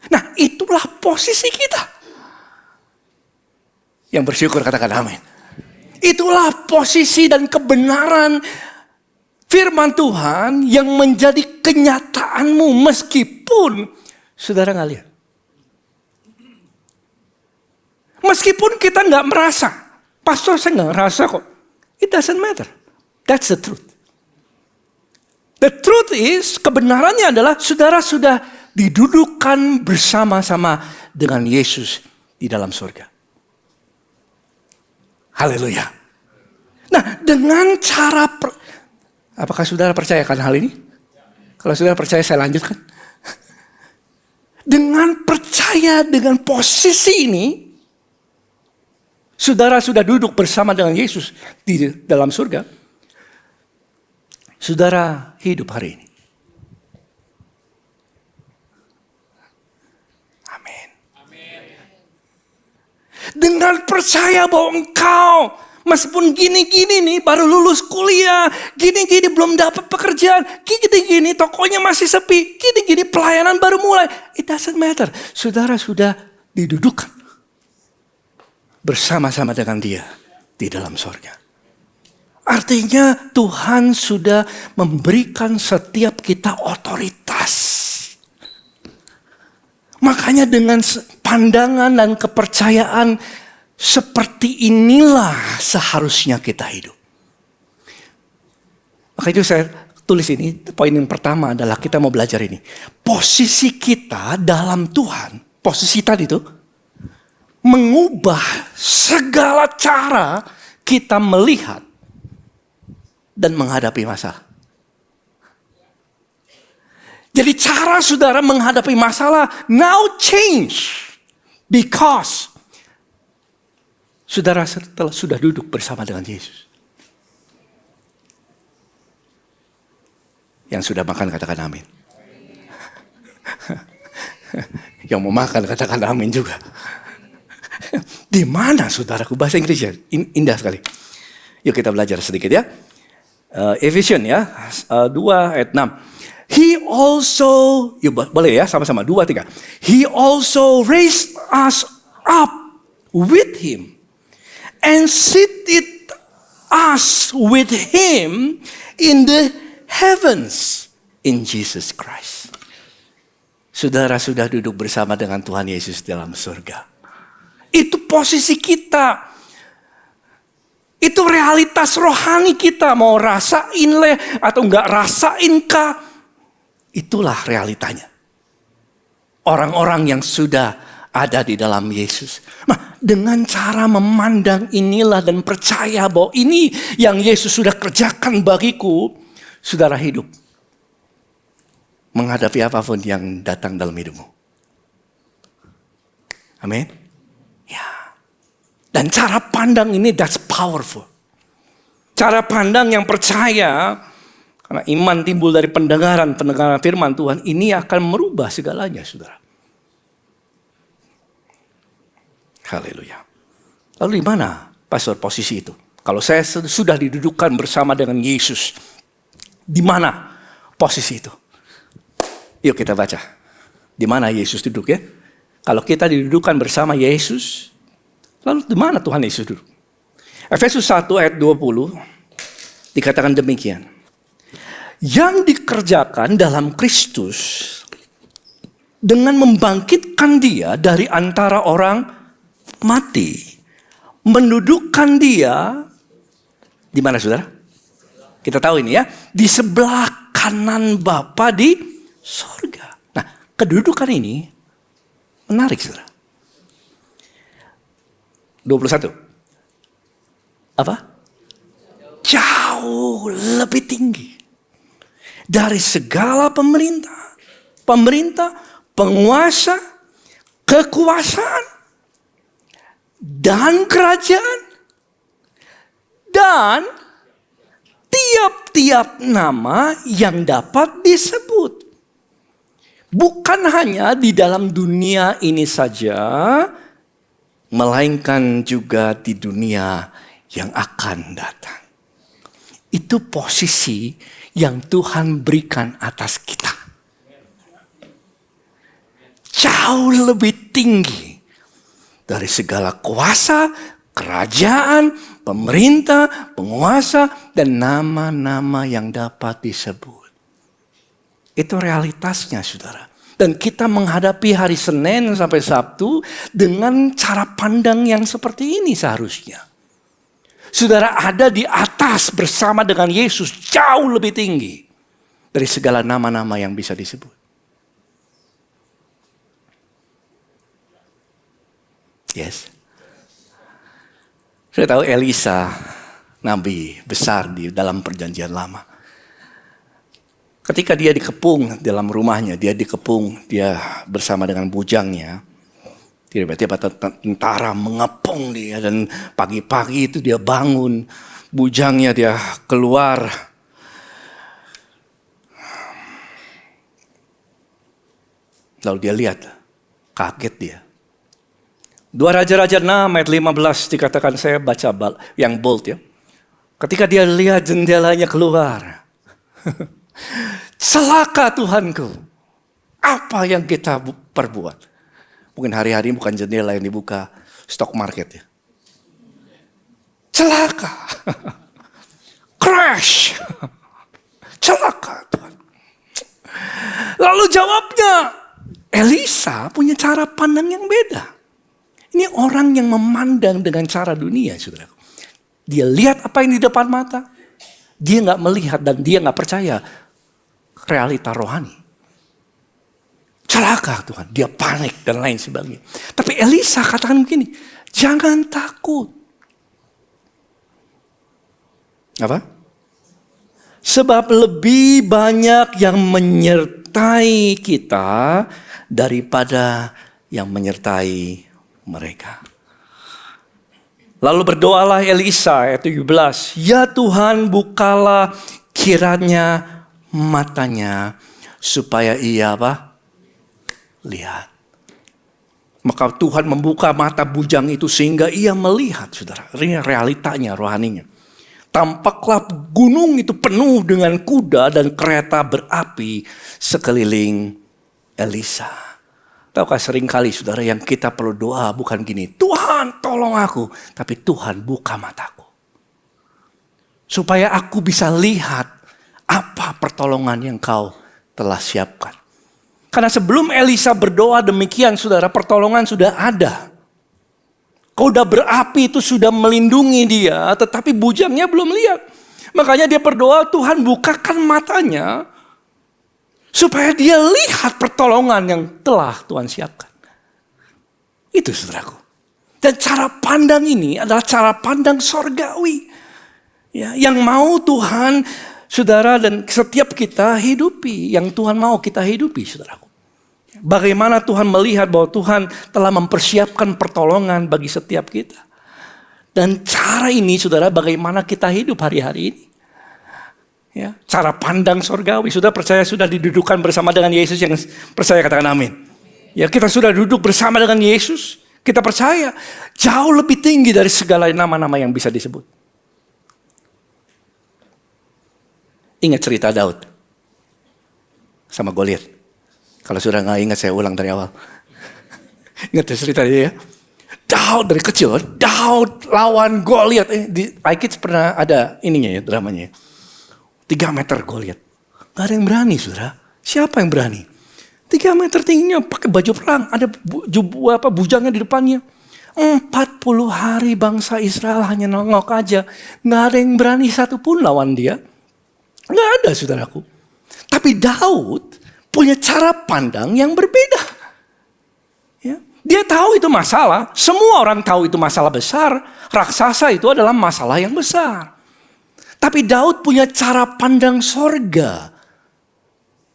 Nah, itulah posisi kita. Yang bersyukur katakan amin. Itulah posisi dan kebenaran firman Tuhan yang menjadi kenyataanmu meskipun saudara nggak lihat. Meskipun kita nggak merasa. Pastor, saya nggak ngerasa kok. It doesn't matter. That's the truth. The truth is, kebenarannya adalah saudara sudah didudukkan bersama-sama dengan Yesus di dalam surga. Haleluya. Nah, dengan cara apakah saudara percayakan hal ini? Kalau saudara percaya, saya lanjutkan. Dengan percaya dengan posisi ini, saudara sudah duduk bersama dengan Yesus di dalam surga. Saudara hidup hari ini. Dengan percaya bahwa engkau Meskipun gini-gini nih, baru lulus kuliah, gini-gini belum dapat pekerjaan, gini-gini tokonya masih sepi, gini-gini pelayanan baru mulai. It doesn't matter. Saudara sudah didudukkan bersama-sama dengan dia di dalam sorga. Artinya Tuhan sudah memberikan setiap kita otoritas. Makanya dengan pandangan dan kepercayaan seperti inilah seharusnya kita hidup. Maka itu saya tulis ini, poin yang pertama adalah kita mau belajar ini. Posisi kita dalam Tuhan, posisi tadi itu, mengubah segala cara kita melihat dan menghadapi masalah. Jadi cara saudara menghadapi masalah now change because saudara sudah duduk bersama dengan Yesus. Yang sudah makan katakan amin. Yang mau makan katakan amin juga. Di mana saudaraku? Bahasa Inggris ya, indah sekali. Yuk kita belajar sedikit ya. Efesian ya, 2 ayat 6. He also, boleh ya sama-sama, 2, 3. He also raised us up with him. And seated us with him in the heavens in Jesus Christ. Saudara sudah duduk bersama dengan Tuhan Yesus dalam surga. Itu posisi kita. Itu realitas rohani kita. Mau rasain atau enggak rasain kah. Itulah realitanya. Orang-orang yang sudah ada di dalam Yesus. Nah, dengan cara memandang inilah dan percaya bahwa ini yang Yesus sudah kerjakan bagiku, saudara hidup. Menghadapi apapun yang datang dalam hidupmu. Amin. Ya. Dan cara pandang ini that's powerful. Cara pandang yang percaya, karena iman timbul dari pendengaran firman Tuhan, ini akan merubah segalanya, saudara. Haleluya. Lalu di mana, Pastor, posisi itu? Kalau saya sudah didudukkan bersama dengan Yesus, di mana posisi itu? Yuk kita baca. Di mana Yesus duduk ya? Kalau kita didudukkan bersama Yesus, lalu di mana Tuhan Yesus duduk? Efesus 1 ayat 20 dikatakan demikian. Yang dikerjakan dalam Kristus dengan membangkitkan dia dari antara orang mati, mendudukkan dia di mana, saudara? Kita tahu ini ya, di sebelah kanan Bapa di sorga. Nah, kedudukan ini menarik, saudara. 21. Apa? Jauh lebih tinggi dari segala pemerintah, penguasa, kekuasaan, dan kerajaan, dan tiap-tiap nama yang dapat disebut. Bukan hanya di dalam dunia ini saja, melainkan juga di dunia yang akan datang. Itu posisi yang Tuhan berikan atas kita. Jauh lebih tinggi dari segala kuasa, kerajaan, pemerintah, penguasa, dan nama-nama yang dapat disebut. Itu realitasnya, saudara. Dan kita menghadapi hari Senin sampai Sabtu dengan cara pandang yang seperti ini seharusnya. Saudara ada di atas bersama dengan Yesus jauh lebih tinggi dari segala nama-nama yang bisa disebut. Yes. Saya tahu Elisa, nabi besar di dalam perjanjian lama. Ketika dia dikepung dalam rumahnya, dia bersama dengan bujangnya. Tiba-tiba tentara mengepung dia dan pagi-pagi itu dia bangun, bujangnya dia keluar. Lalu dia lihat, kaget dia. 2 Raja-Raja 6 ayat 15 dikatakan, saya baca yang bold ya. Ketika dia lihat jendelanya keluar. Celaka Tuhanku. Apa yang kita perbuat? Mungkin hari-hari bukan jendela yang dibuka, stock market ya. Celaka. Crash. Celaka Tuhan. Lalu jawabnya, Elisa punya cara pandang yang beda. Ini orang yang memandang dengan cara dunia, saudara. Dia lihat apa yang di depan mata. Dia nggak melihat dan dia nggak percaya realita rohani. Celaka Tuhan, dia panik dan lain sebagainya. Tapi Elisa katakan begini, jangan takut. Apa? Sebab lebih banyak yang menyertai kita daripada yang menyertai mereka. Lalu berdoalah Elisa ayat 17. Ya Tuhan, bukalah kiranya matanya supaya ia apa? Lihat. Maka Tuhan membuka mata bujang itu sehingga ia melihat, saudara. Ini realitanya, rohaninya. Tampaklah gunung itu penuh dengan kuda dan kereta berapi sekeliling Elisa. Tahukah seringkali saudara yang kita perlu doa bukan gini, Tuhan tolong aku. Tapi Tuhan buka mataku. Supaya aku bisa lihat apa pertolongan yang kau telah siapkan. Karena sebelum Elisa berdoa demikian saudara, pertolongan sudah ada. Kuda berapi itu sudah melindungi dia, tetapi bujangnya belum lihat. Makanya dia berdoa, Tuhan bukakan matanya, supaya dia lihat pertolongan yang telah Tuhan siapkan. Itu saudaraku. Dan cara pandang ini adalah cara pandang sorgawi. Ya, yang mau Tuhan, saudara dan setiap kita hidupi. Yang Tuhan mau kita hidupi, saudaraku. Bagaimana Tuhan melihat bahwa Tuhan telah mempersiapkan pertolongan bagi setiap kita. Dan cara ini saudara bagaimana kita hidup hari-hari ini. Ya, cara pandang sorgawi. Sudah percaya sudah didudukan bersama dengan Yesus, yang percaya katakan amin. Ya, kita sudah duduk bersama dengan Yesus. Kita percaya jauh lebih tinggi dari segala nama-nama yang bisa disebut. Ingat cerita Daud sama Goliat. Kalau sudah nggak ingat saya ulang dari awal. Ingat cerita dia ya. Daud dari kecil, Daud lawan Goliat. Di iKids pernah ada ininya ya, dramanya ya. 3 meter Goliat. Gak ada yang berani saudara. Siapa yang berani? 3 meter tingginya pakai baju perang. Ada bujangnya di depannya. 40 hari bangsa Israel hanya nongok aja. Gak ada yang berani satupun lawan dia. Gak ada saudaraku. Tapi Daud punya cara pandang yang berbeda. Ya. Dia tahu itu masalah. Semua orang tahu itu masalah besar. Raksasa itu adalah masalah yang besar. Tapi Daud punya cara pandang sorga.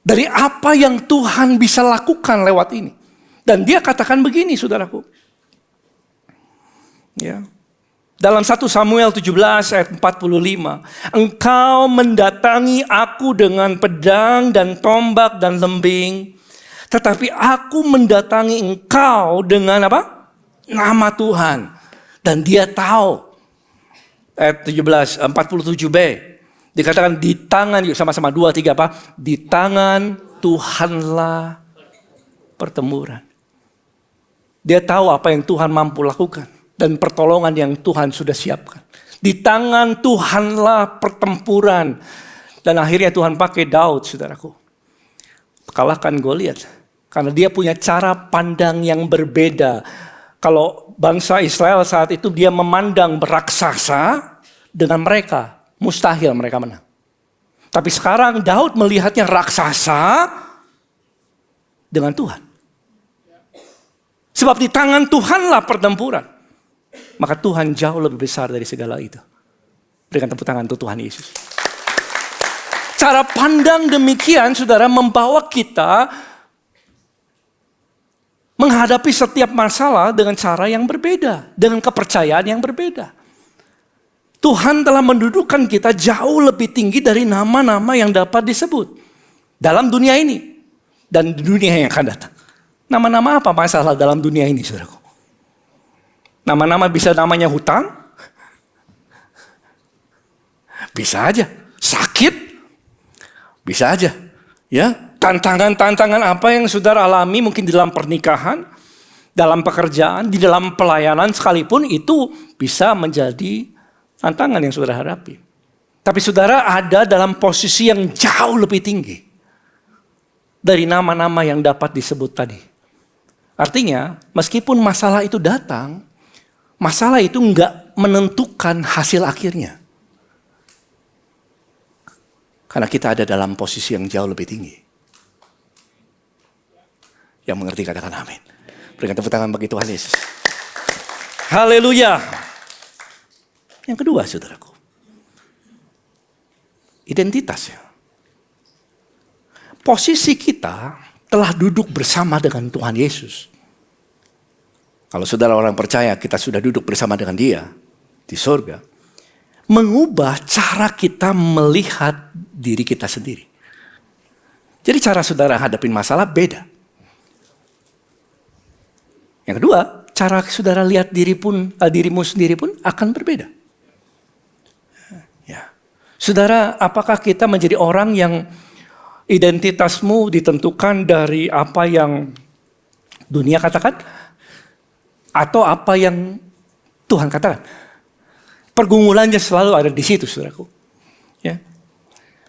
Dari apa yang Tuhan bisa lakukan lewat ini. Dan dia katakan begini saudaraku. Ya. Dalam 1 Samuel 17 ayat 45. Engkau mendatangi aku dengan pedang dan tombak dan lembing. Tetapi aku mendatangi engkau dengan apa? Nama Tuhan. Dan dia tahu. Ayat 47b. Dikatakan di tangan, yuk sama-sama 2, 3 apa? Di tangan Tuhanlah pertempuran. Dia tahu apa yang Tuhan mampu lakukan. Dan pertolongan yang Tuhan sudah siapkan. Di tangan Tuhanlah pertempuran. Dan akhirnya Tuhan pakai Daud, saudaraku. Kalahkan Goliat. Karena dia punya cara pandang yang berbeda. Kalau bangsa Israel saat itu dia memandang beraksasa dengan mereka. Mustahil mereka menang. Tapi sekarang Daud melihatnya raksasa dengan Tuhan. Sebab di tangan Tuhanlah pertempuran. Maka Tuhan jauh lebih besar dari segala itu. Berikan tepuk tangan untuk Tuhan Yesus. Cara pandang demikian saudara membawa kita menghadapi setiap masalah dengan cara yang berbeda. Dengan kepercayaan yang berbeda. Tuhan telah mendudukkan kita jauh lebih tinggi dari nama-nama yang dapat disebut. Dalam dunia ini. Dan di dunia yang akan datang. Nama-nama apa masalah dalam dunia ini saudaraku? Nama-nama bisa namanya hutang. Bisa aja. Sakit. Bisa aja. Ya, tantangan-tantangan apa yang saudara alami mungkin di dalam pernikahan, dalam pekerjaan, di dalam pelayanan sekalipun itu bisa menjadi tantangan yang saudara hadapi. Tapi saudara ada dalam posisi yang jauh lebih tinggi dari nama-nama yang dapat disebut tadi. Artinya, meskipun masalah itu datang, masalah itu enggak menentukan hasil akhirnya. Karena kita ada dalam posisi yang jauh lebih tinggi. Yang mengerti katakan amin. Berikan tepuk tangan bagi Tuhan Yesus. Haleluya. Yang kedua saudaraku. Identitas. Posisi kita telah duduk bersama dengan Tuhan Yesus. Kalau saudara orang percaya kita sudah duduk bersama dengan Dia di surga. Mengubah cara kita melihat diri kita sendiri. Jadi cara saudara hadapin masalah beda. Yang kedua, cara saudara lihat dirimu sendiri pun akan berbeda. Ya. Saudara, apakah kita menjadi orang yang identitasmu ditentukan dari apa yang dunia katakan? Atau apa yang Tuhan katakan? Pergumulannya selalu ada di situ, saudaraku. Ya.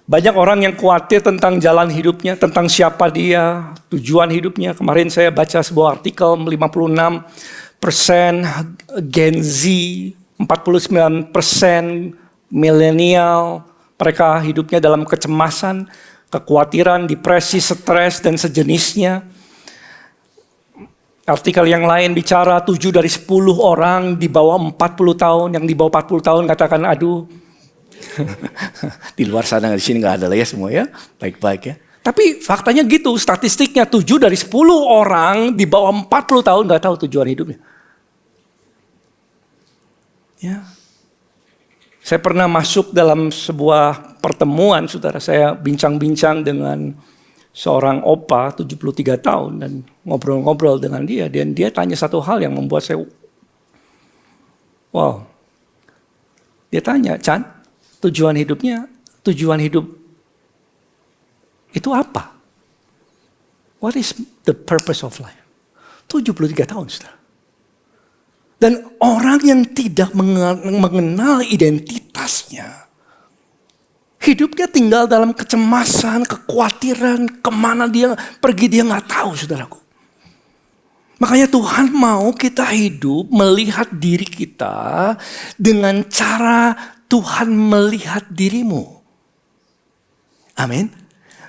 Banyak orang yang khawatir tentang jalan hidupnya, tentang siapa dia, tujuan hidupnya. Kemarin saya baca sebuah artikel 56% Gen Z, 49% milenial. Mereka hidupnya dalam kecemasan, kekhawatiran, depresi, stres, dan sejenisnya. Artikel yang lain bicara 7 dari 10 orang di bawah 40 tahun. Yang di bawah 40 tahun katakan aduh. Di luar sana di sini gak ada lah ya semua ya. Baik-baik ya. Tapi faktanya gitu. Statistiknya 7 dari 10 orang di bawah 40 tahun gak tahu tujuan hidupnya. Ya. Saya pernah masuk dalam sebuah pertemuan. Saudara, saya bincang-bincang dengan seorang opa 73 tahun dan ngobrol-ngobrol dengan dia. Dan dia tanya satu hal yang membuat saya wow. Dia tanya, Chan, tujuan hidup itu apa? What is the purpose of life? 73 tahun, saudara. Dan orang yang tidak mengenal identitasnya, hidupnya tinggal dalam kecemasan, kekhawatiran, kemana dia pergi dia nggak tahu, saudaraku. Makanya Tuhan mau kita hidup melihat diri kita dengan cara Tuhan melihat dirimu. Amin.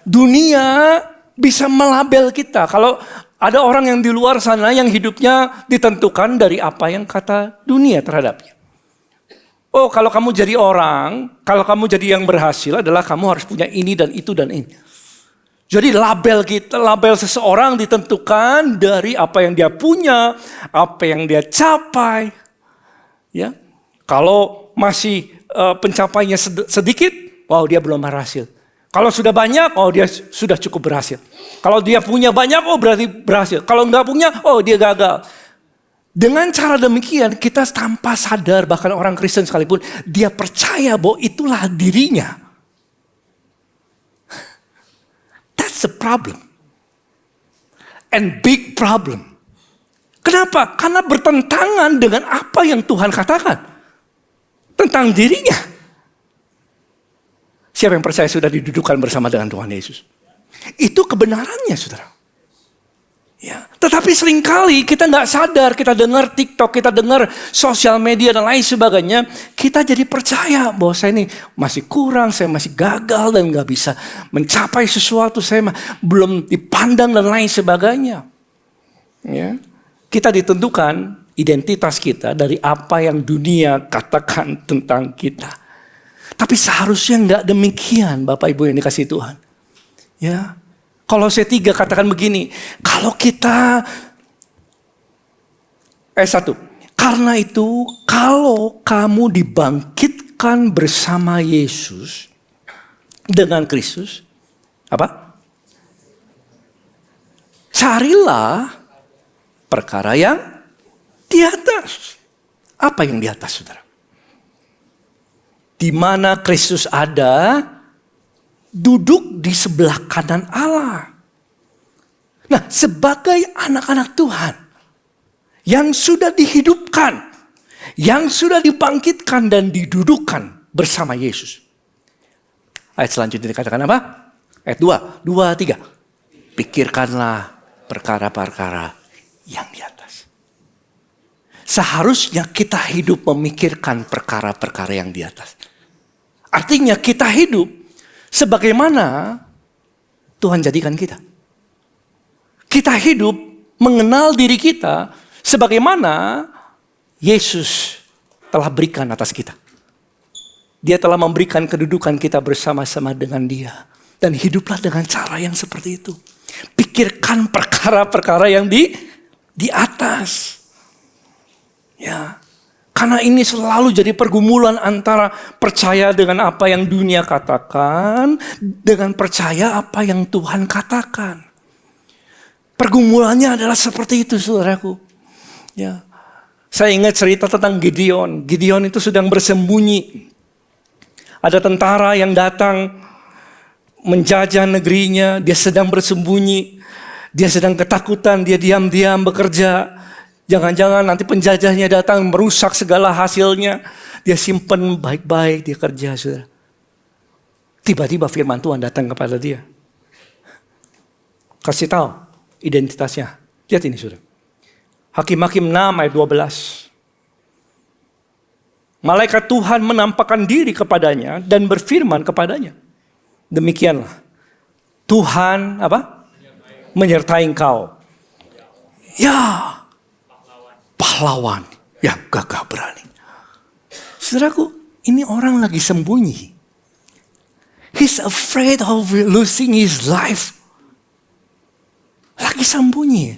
Dunia bisa melabel kita. Kalau ada orang yang di luar sana yang hidupnya ditentukan dari apa yang kata dunia terhadapnya. Oh, kalau kamu jadi orang, kalau kamu jadi yang berhasil adalah kamu harus punya ini dan itu dan ini. Jadi label kita, label seseorang ditentukan dari apa yang dia punya, apa yang dia capai. Ya, kalau masih pencapaiannya sedikit, wow dia belum berhasil. Kalau sudah banyak, oh dia sudah cukup berhasil. Kalau dia punya banyak, oh berarti berhasil. Kalau nggak punya, oh dia gagal. Dengan cara demikian kita tanpa sadar, bahkan orang Kristen sekalipun, dia percaya bahwa itulah dirinya. That's the problem. And big problem. Kenapa? Karena bertentangan dengan apa yang Tuhan katakan tentang dirinya. Siapa yang percaya sudah didudukan bersama dengan Tuhan Yesus? Itu kebenarannya, saudara. Ya, tetapi seringkali kita nggak sadar, kita dengar TikTok, kita dengar sosial media dan lain sebagainya, kita jadi percaya bahwa saya ini masih kurang, saya masih gagal dan nggak bisa mencapai sesuatu, saya belum dipandang dan lain sebagainya. Ya, kita ditentukan identitas kita dari apa yang dunia katakan tentang kita. Tapi seharusnya nggak demikian, Bapak Ibu yang dikasihi Tuhan. Ya. Kolose 3 katakan begini, kalau kita 1. Karena itu kalau kamu dibangkitkan bersama Yesus dengan Kristus, apa? Carilah perkara yang di atas. Apa yang di atas, saudara? Di mana Kristus ada, duduk di sebelah kanan Allah. Nah, sebagai anak-anak Tuhan yang sudah dihidupkan, yang sudah dibangkitkan dan didudukkan bersama Yesus. Ayat selanjutnya dikatakan apa? Ayat 2, 3. Pikirkanlah perkara-perkara yang di atas. Seharusnya kita hidup memikirkan perkara-perkara yang di atas. Artinya kita hidup sebagaimana Tuhan jadikan kita. Kita hidup mengenal diri kita sebagaimana Yesus telah berikan atas kita. Dia telah memberikan kedudukan kita bersama-sama dengan Dia. Dan hiduplah dengan cara yang seperti itu. Pikirkan perkara-perkara yang di atas. Ya. Karena ini selalu jadi pergumulan antara percaya dengan apa yang dunia katakan dengan percaya apa yang Tuhan katakan. Pergumulannya adalah seperti itu, saudaraku. Ya. Saya ingat cerita tentang Gideon. Gideon itu sedang bersembunyi. Ada tentara yang datang menjajah negerinya, dia sedang bersembunyi. Dia sedang ketakutan, dia diam-diam bekerja. Jangan-jangan nanti penjajahnya datang merusak segala hasilnya. Dia simpan baik-baik, dia kerja, saudara. Tiba-tiba firman Tuhan datang kepada dia. Kasih tahu identitasnya. Lihat ini, saudara. Hakim-Hakim 6 ayat 12. Malaikat Tuhan menampakkan diri kepadanya dan berfirman kepadanya. Demikianlah. Tuhan apa? Menyertai engkau. Ya. Pahlawan yang gagah berani. Saudaraku, ini orang lagi sembunyi. He's afraid of losing his life. Lagi sembunyi.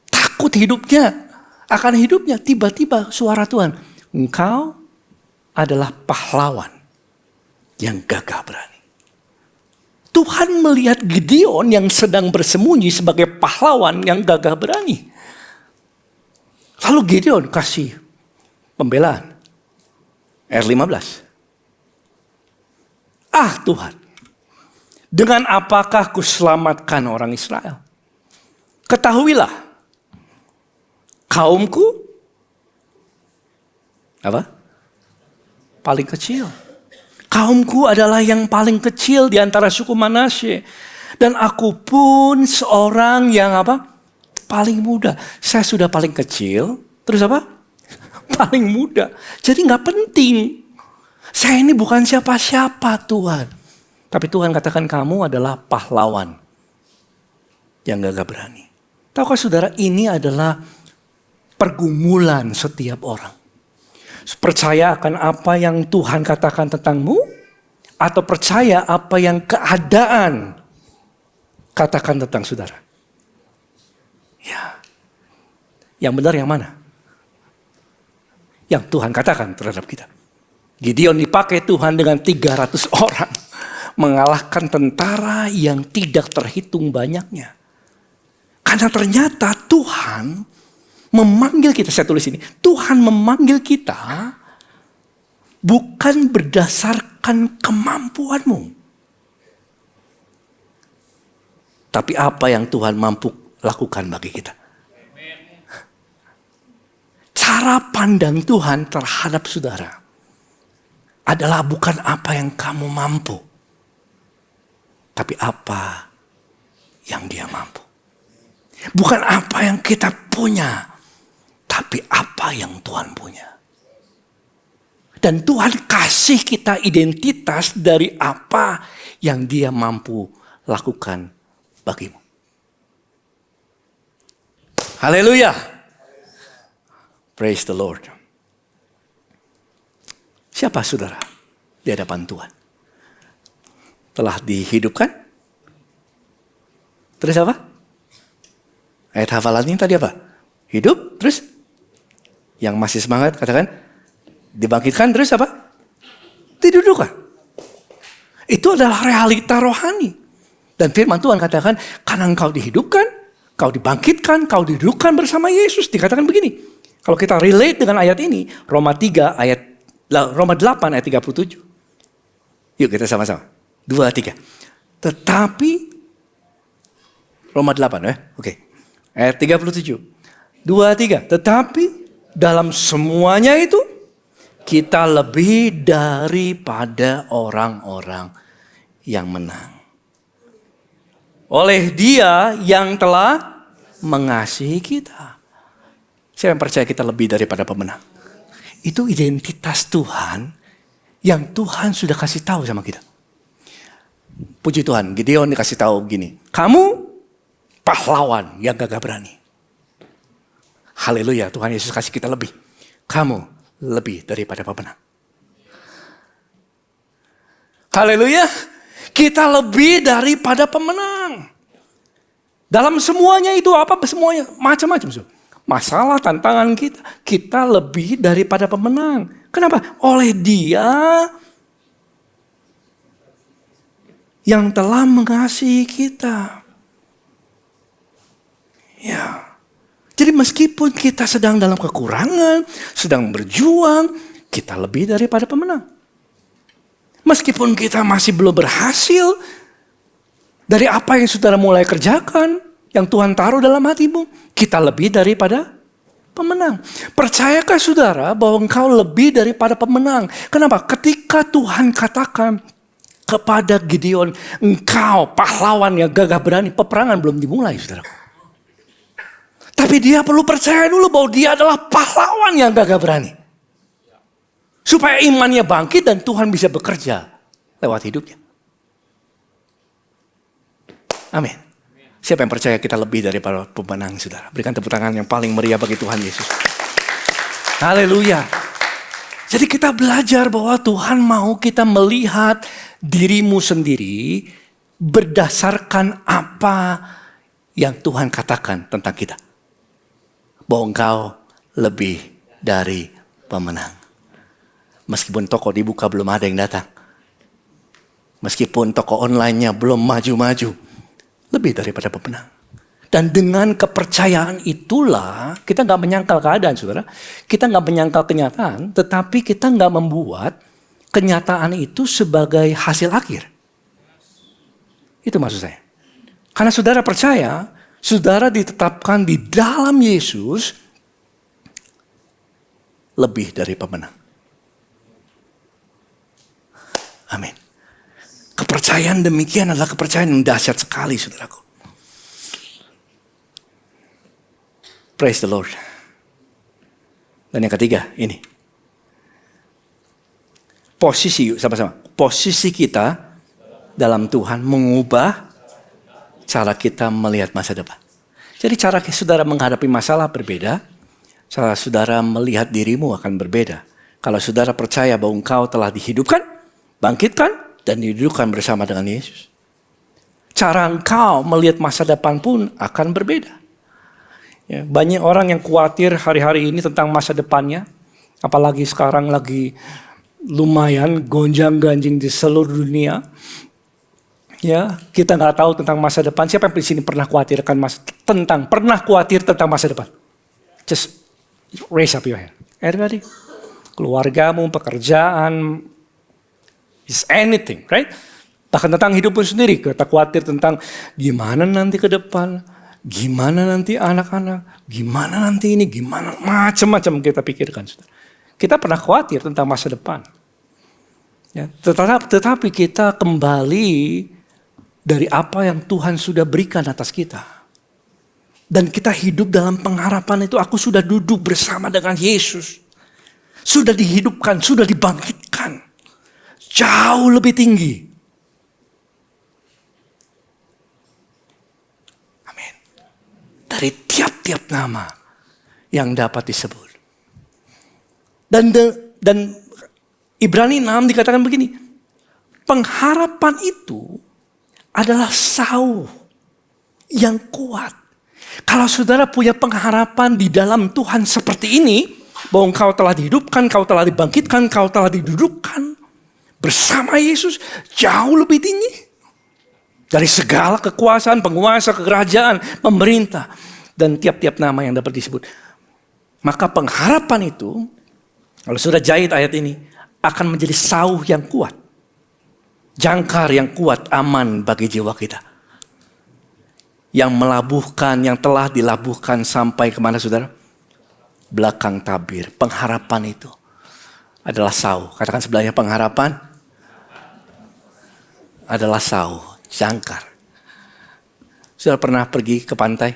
Takut hidupnya. Akan hidupnya. Tiba-tiba suara Tuhan. Engkau adalah pahlawan yang gagah berani. Tuhan melihat Gideon yang sedang bersembunyi sebagai pahlawan yang gagah berani. Lalu Gideon kasih pembelaan. Ayat 15. Ah Tuhan, dengan apakah kuselamatkan orang Israel? Ketahuilah, kaumku apa? Paling kecil. Kaumku adalah yang paling kecil di antara suku Manasye. Dan aku pun seorang yang apa? Paling muda. Saya sudah paling kecil. Terus apa? Paling muda. Jadi gak penting. Saya ini bukan siapa-siapa Tuhan. Tapi Tuhan katakan kamu adalah pahlawan. Yang gagah berani. Tahukah saudara, ini adalah pergumulan setiap orang. Percaya akan apa yang Tuhan katakan tentangmu? Atau percaya apa yang keadaan katakan tentang saudara? Ya. Yang benar yang mana? Yang Tuhan katakan terhadap kita. Gideon dipakai Tuhan dengan 300 orang. Mengalahkan tentara yang tidak terhitung banyaknya. Karena ternyata Tuhan memanggil kita, saya tulis ini. Tuhan memanggil kita bukan berdasarkan kemampuanmu. Tapi apa yang Tuhan mampu lakukan bagi kita. Cara pandang Tuhan terhadap saudara adalah bukan apa yang kamu mampu. Tapi apa yang Dia mampu. Bukan apa yang kita punya. Tapi apa yang Tuhan punya. Dan Tuhan kasih kita identitas dari apa yang Dia mampu lakukan bagimu. Haleluya. Praise the Lord. Siapa saudara di hadapan Tuhan? Telah dihidupkan? Terus apa? Ayat hafalannya tadi apa? Hidup, terus yang masih semangat katakan dibangkitkan, terus apa? Didudukkan. Itu adalah realita rohani. Dan firman Tuhan katakan, karena engkau dihidupkan, kau dibangkitkan, kau didudukkan bersama Yesus. Dikatakan begini, Kalau kita relate dengan ayat ini, Roma 8 ayat 37. Yuk kita sama-sama. 2, 3. Tetapi, Roma 8 ya, oke. Ayat 37. 2, 3. Tetapi dalam semuanya itu, kita lebih daripada orang-orang yang menang. Oleh Dia yang telah mengasihi kita. Saya percaya kita lebih daripada pemenang. Itu identitas Tuhan yang Tuhan sudah kasih tahu sama kita. Puji Tuhan, Gideon dikasih tahu begini. Kamu pahlawan yang gagah berani. Haleluya, Tuhan Yesus kasih kita lebih. Kamu lebih daripada pemenang. Haleluya. Kita lebih daripada pemenang. Dalam semuanya itu apa? Semuanya macam-macam. Masalah, tantangan kita. Kita lebih daripada pemenang. Kenapa? Oleh Dia yang telah mengasihi kita. Ya. Jadi meskipun kita sedang dalam kekurangan, sedang berjuang, kita lebih daripada pemenang. Meskipun kita masih belum berhasil dari apa yang saudara mulai kerjakan, yang Tuhan taruh dalam hatimu, kita lebih daripada pemenang. Percayakah saudara bahwa engkau lebih daripada pemenang? Kenapa? Ketika Tuhan katakan kepada Gideon, engkau pahlawan yang gagah berani, peperangan belum dimulai, saudara. Tapi dia perlu percaya dulu bahwa dia adalah pahlawan yang gagah berani. Supaya imannya bangkit dan Tuhan bisa bekerja lewat hidupnya. Amin. Siapa yang percaya kita lebih daripada pemenang, saudara? Berikan tepuk tangan yang paling meriah bagi Tuhan Yesus. Haleluya. Jadi kita belajar bahwa Tuhan mau kita melihat dirimu sendiri berdasarkan apa yang Tuhan katakan tentang kita. Bahwa engkau lebih dari pemenang. Meskipun toko dibuka belum ada yang datang. Meskipun toko online-nya belum maju-maju. Lebih daripada pemenang. Dan dengan kepercayaan itulah kita gak menyangkal keadaan, saudara. Kita gak menyangkal kenyataan. Tetapi kita gak membuat kenyataan itu sebagai hasil akhir. Itu maksud saya. Karena saudara percaya, saudara ditetapkan di dalam Yesus lebih dari pemenang. Amin. Kepercayaan demikian adalah kepercayaan yang dahsyat sekali, saudaraku. Praise the Lord. Dan yang ketiga, ini. Posisi, yuk sama-sama. Posisi kita dalam Tuhan mengubah cara kita melihat masa depan. Jadi cara saudara menghadapi masalah berbeda. Cara saudara melihat dirimu akan berbeda. Kalau saudara percaya bahwa engkau telah dihidupkan, bangkitkan, dan dihidupkan bersama dengan Yesus. Cara engkau melihat masa depan pun akan berbeda. Ya, banyak orang yang khawatir hari-hari ini tentang masa depannya. Apalagi sekarang lagi lumayan gonjang-ganjing di seluruh dunia. Ya, kita nggak tahu tentang masa depan. Siapa yang di sini pernah khawatir tentang masa depan? Just raise up your hand. Everybody. Keluargamu, pekerjaan, is anything, right? Bahkan tentang hidupmu sendiri, kita khawatir tentang gimana nanti ke depan, gimana nanti anak-anak, gimana nanti ini, gimana macam-macam kita pikirkan. Kita pernah khawatir tentang masa depan. Ya, tetapi kita kembali dari apa yang Tuhan sudah berikan atas kita. Dan kita hidup dalam pengharapan itu, aku sudah duduk bersama dengan Yesus. Sudah dihidupkan, sudah dibangkitkan. Jauh lebih tinggi. Amin. Dari tiap-tiap nama yang dapat disebut. Dan Ibrani 6 dikatakan begini. Pengharapan itu adalah sauh yang kuat. Kalau saudara punya pengharapan di dalam Tuhan seperti ini, bahwa engkau telah dihidupkan, kau telah dibangkitkan, kau telah didudukkan bersama Yesus, jauh lebih tinggi dari segala kekuasaan, penguasa, kerajaan, pemerintah, dan tiap-tiap nama yang dapat disebut. Maka pengharapan itu, kalau sudah jahit ayat ini, akan menjadi sauh yang kuat. Jangkar yang kuat, aman bagi jiwa kita. Yang melabuhkan, yang telah dilabuhkan sampai kemana saudara? Belakang tabir. Pengharapan itu adalah sauh. Katakan sebelahnya, pengharapan adalah sauh, jangkar. Sudah pernah pergi ke pantai?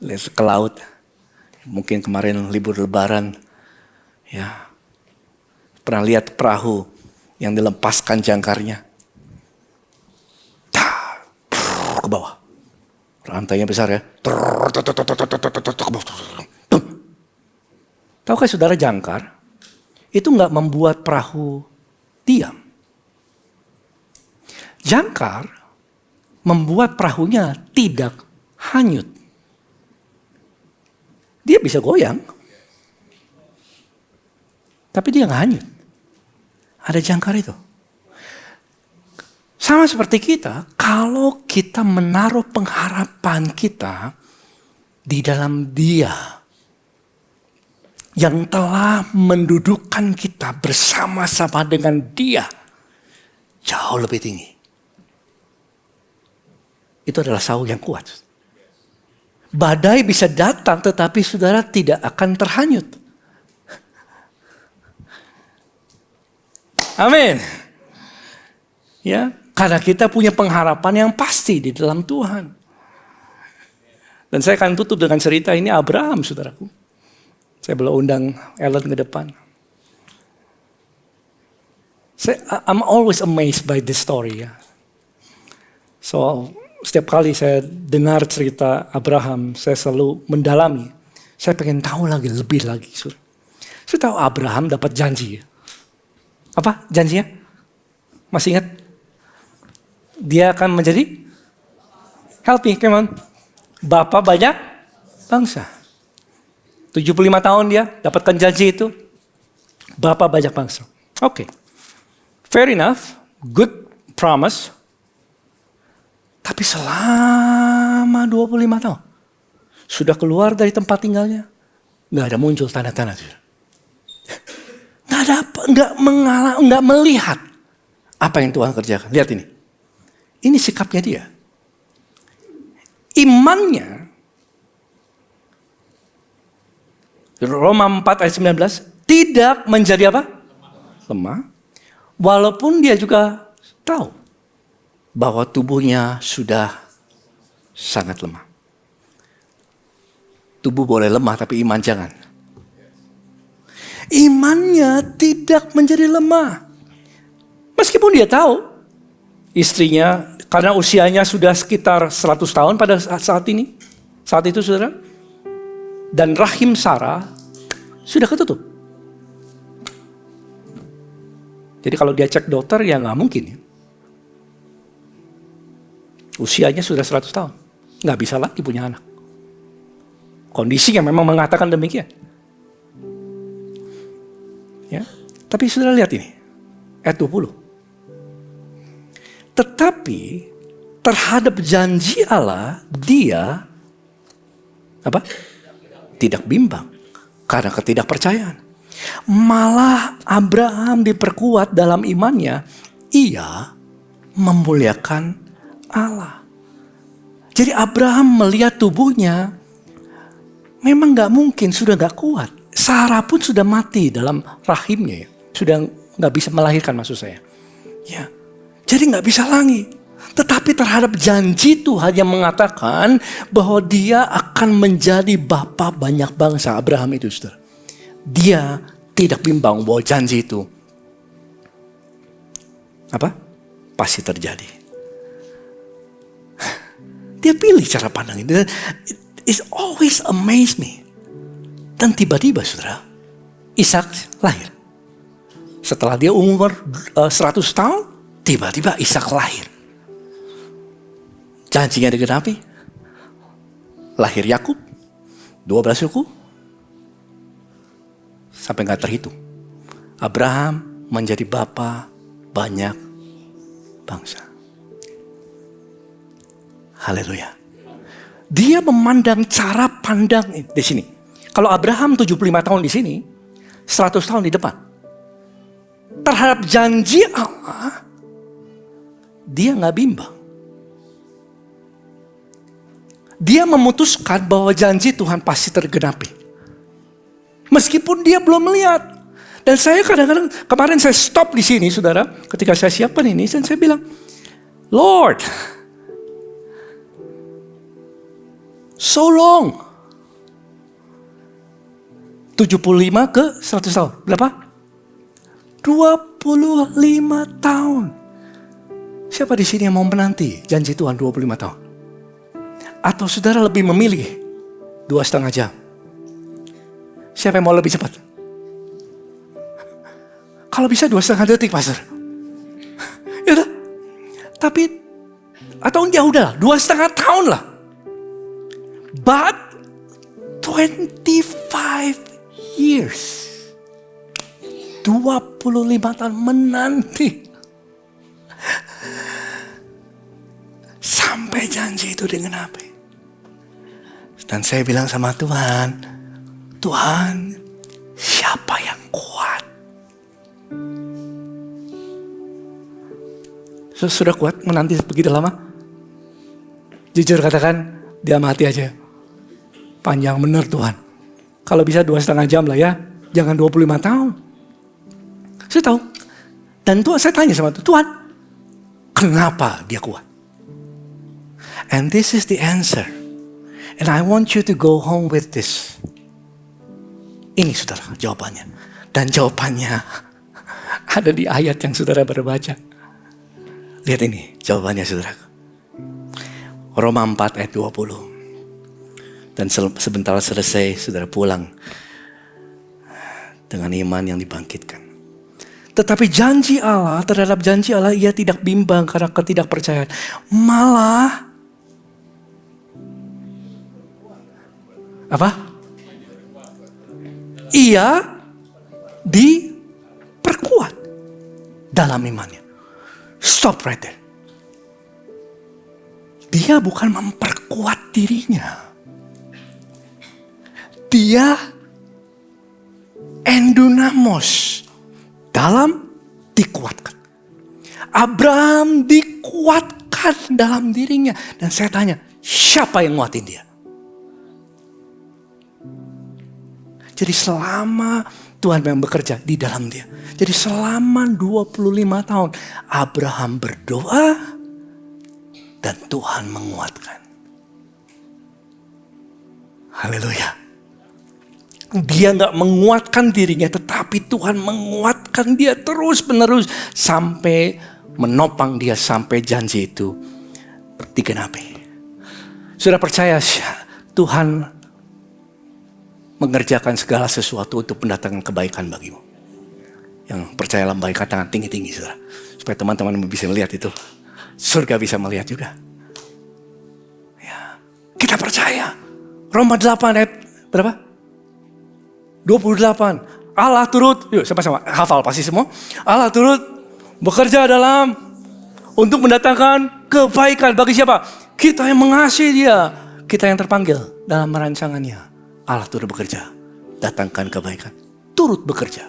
Ke laut? Mungkin kemarin libur lebaran, ya, pernah lihat perahu yang dilepaskan jangkarnya, ke bawah, rantainya besar ya, tahukah saudara jangkar itu nggak membuat perahu diam. Jangkar membuat perahunya tidak hanyut. Dia bisa goyang, tapi dia nggak hanyut. Ada jangkar itu. Sama seperti kita, kalau kita menaruh pengharapan kita di dalam Dia yang telah mendudukkan kita bersama-sama dengan Dia jauh lebih tinggi. Itu adalah sauh yang kuat. Badai bisa datang tetapi saudara tidak akan terhanyut. Amin. Ya, karena kita punya pengharapan yang pasti di dalam Tuhan. Dan saya akan tutup dengan cerita ini Abraham, saudaraku. Saya belum undang Ellen ke depan. I'm always amazed by this story. Ya. So, setiap kali saya dengar cerita Abraham, saya selalu mendalami. Saya pengen tahu lagi, lebih lagi. Saya tahu Abraham dapat janji. Apa janjinya? Masih ingat? Dia akan menjadi, help me, come on. Bapa banyak bangsa. 75 tahun dia dapatkan janji itu. Bapa banyak bangsa. Oke. Fair enough. Good promise. Tapi selama 25 tahun, sudah keluar dari tempat tinggalnya, nggak ada muncul tanda-tanda. Nggak ada apa, nggak melihat apa yang Tuhan kerjakan. Lihat ini. Ini sikapnya dia. Imannya, Roma 4 ayat 19, tidak menjadi apa? Lemah. Walaupun dia juga tahu bahwa tubuhnya sudah sangat lemah. Tubuh boleh lemah tapi iman jangan. Imannya tidak menjadi lemah. Meskipun dia tahu istrinya, karena usianya sudah sekitar 100 tahun pada saat ini. Saat itu saudara. Dan rahim Sarah sudah ketutup. Jadi kalau dia cek dokter ya gak mungkin ya. Usianya sudah 100 tahun. Nggak bisa lagi punya anak. Kondisinya memang mengatakan demikian. Ya, tapi sudah lihat ini. Ayat 20. Tetapi terhadap janji Allah, dia apa? Tidak bimbang. Karena ketidakpercayaan. Malah Abraham diperkuat dalam imannya. Ia memuliakan Allah. Jadi Abraham melihat tubuhnya memang gak mungkin, sudah gak kuat. Sarah pun sudah mati dalam rahimnya ya. Sudah gak bisa melahirkan maksud saya. Ya. Jadi gak bisa lagi. Tetapi terhadap janji Tuhan yang mengatakan bahwa dia akan menjadi bapa banyak bangsa. Abraham itu saudara. Dia tidak bimbang bahwa janji itu apa? Pasti terjadi. Dia pilih cara pandang itu. It's always amazed me. Dan tiba-tiba saudara, Ishak lahir. Setelah dia umur 100 tahun, tiba-tiba Ishak lahir. Janjinya digenapi. Lahir Yakub, 12 suku. Sampai gak terhitung. Abraham menjadi bapa banyak bangsa. Haleluya. Dia memandang cara pandang di sini. Kalau Abraham 75 tahun di sini, 100 tahun di depan. Terhadap janji Allah, dia gak bimbang. Dia memutuskan bahwa janji Tuhan pasti tergenapi. Meskipun dia belum melihat. Dan saya kadang-kadang, kemarin saya stop di sini saudara, ketika saya siapkan ini, dan saya bilang, Lord, so long. 75 ke 100 tahun. Berapa? 25 tahun. Siapa di sini yang mau menanti janji Tuhan 25 tahun? Atau saudara lebih memilih 2,5 jam? Siapa yang mau lebih cepat? Kalau bisa 2,5 detik, Pastor. Ya udah. Tapi, atau ya udah, 2,5 tahun lah. But 25 years. 25 tahun menanti. Sampai janji itu digenapi. Dan saya bilang sama Tuhan, Tuhan, siapa yang kuat? Sudah kuat menanti begitu lama? Jujur katakan, diam hati aja. Panjang bener Tuhan. Kalau bisa 2,5 jam lah ya. Jangan 25 tahun. Saya tahu. Dan Tuhan, saya tanya sama Tuhan. Kenapa dia kuat? And this is the answer. And I want you to go home with this. Ini saudara jawabannya. Dan jawabannya ada di ayat yang saudara baru baca. Lihat ini jawabannya saudara. Roma 4 ayat 20. Dan sebentar selesai, saudara pulang dengan iman yang dibangkitkan. Tetapi janji Allah, terhadap janji Allah, ia tidak bimbang karena ketidakpercayaan. Malah, apa? Ia diperkuat dalam imannya. Stop right there. Dia bukan memperkuat dirinya. Dia endunamos, dalam dikuatkan. Abraham dikuatkan dalam dirinya. Dan saya tanya, siapa yang nguatin dia? Jadi selama Tuhan yang bekerja di dalam dia. Jadi selama 25 tahun Abraham berdoa dan Tuhan menguatkan. Haleluya. Dia gak menguatkan dirinya, tetapi Tuhan menguatkan dia terus menerus sampai menopang dia sampai janji itu digenapi. Sudah percaya Tuhan mengerjakan segala sesuatu untuk mendatangkan kebaikan bagimu. Yang percaya lambaikan tangan tinggi-tinggi saudara, supaya teman-teman bisa melihat itu. Surga bisa melihat juga. Ya, kita percaya. Roma 8 ayat berapa? 28. Allah turut, yuk sama-sama hafal pasti semua. Allah turut bekerja dalam untuk mendatangkan kebaikan bagi siapa? Kita yang mengasihi dia, kita yang terpanggil dalam rancangannya. Allah turut bekerja, datangkan kebaikan, turut bekerja.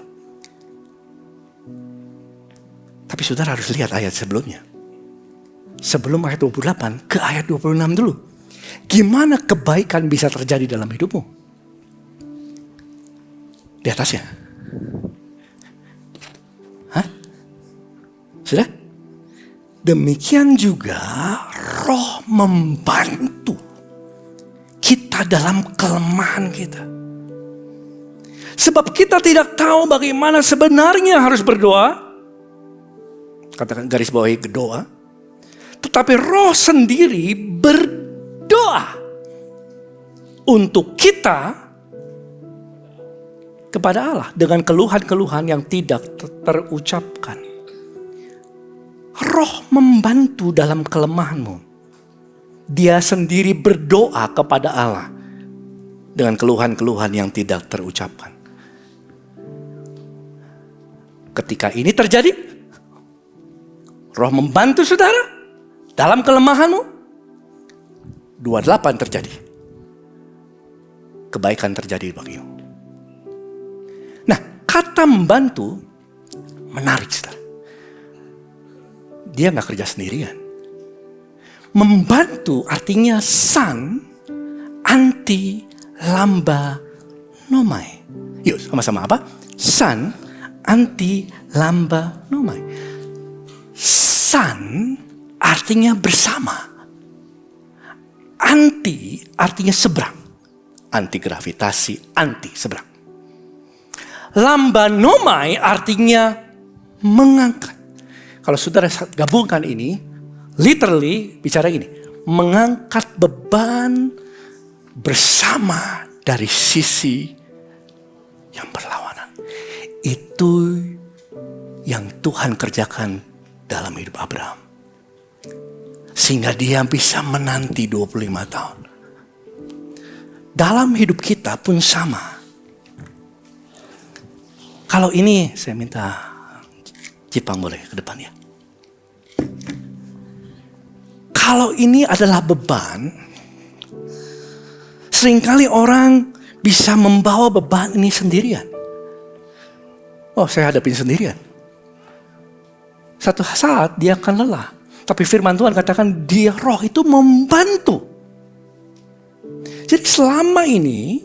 Tapi saudara harus lihat ayat sebelumnya. Sebelum ayat 28 ke ayat 26 dulu. Gimana kebaikan bisa terjadi dalam hidupmu? Di atasnya. Hah? Sudah? Demikian juga Roh membantu kita dalam kelemahan kita. Sebab kita tidak tahu bagaimana sebenarnya harus berdoa. Katakan garis bawahi doa. Tetapi Roh sendiri berdoa untuk kita kepada Allah dengan keluhan-keluhan yang tidak terucapkan. Roh membantu dalam kelemahanmu. Dia sendiri berdoa kepada Allah dengan keluhan-keluhan yang tidak terucapkan. Ketika ini terjadi, Roh membantu saudara dalam kelemahanmu. 28 terjadi. kebaikan terjadi bagimu. Nah, kata membantu menarik, saudara. Dia gak kerja sendirian. Membantu artinya san anti lamba nomai. Yuk sama-sama apa? San anti lamba nomai. San artinya bersama. Anti artinya seberang. Anti gravitasi, anti seberang. Lamba nomai artinya mengangkat. Kalau saudara gabungkan ini, literally bicara gini, mengangkat beban bersama dari sisi yang berlawanan. Itu yang Tuhan kerjakan dalam hidup Abraham. Sehingga dia bisa menanti 25 tahun. Dalam hidup kita pun sama. Kalau ini saya minta Cipang boleh ke depan ya. Kalau ini adalah beban, seringkali orang bisa membawa beban ini sendirian. Oh, saya hadapin sendirian. Satu saat dia akan lelah. Tapi firman Tuhan katakan dia roh itu membantu. Jadi selama ini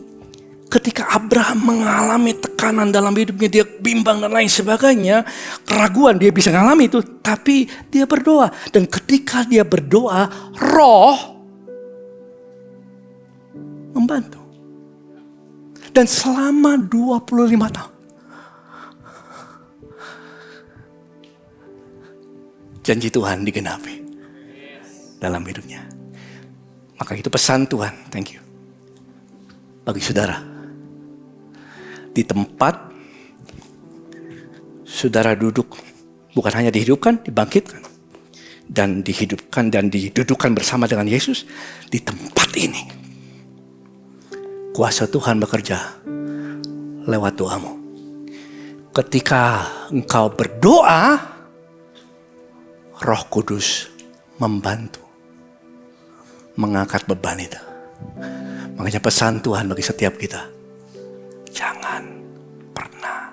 ketika Abraham mengalami tekanan dalam hidupnya, dia bimbang dan lain sebagainya, keraguan dia bisa mengalami itu, tapi dia berdoa. Dan ketika dia berdoa, roh membantu. Dan selama 25 tahun, janji Tuhan digenapi dalam hidupnya. Maka itu pesan Tuhan, thank you. Bagi saudara, di tempat saudara duduk, bukan hanya dihidupkan, dibangkitkan, dan dihidupkan dan didudukkan bersama dengan Yesus, di tempat ini, kuasa Tuhan bekerja lewat doamu. Ketika engkau berdoa, Roh Kudus membantu mengangkat beban itu. Makanya pesan Tuhan bagi setiap kita, jangan pernah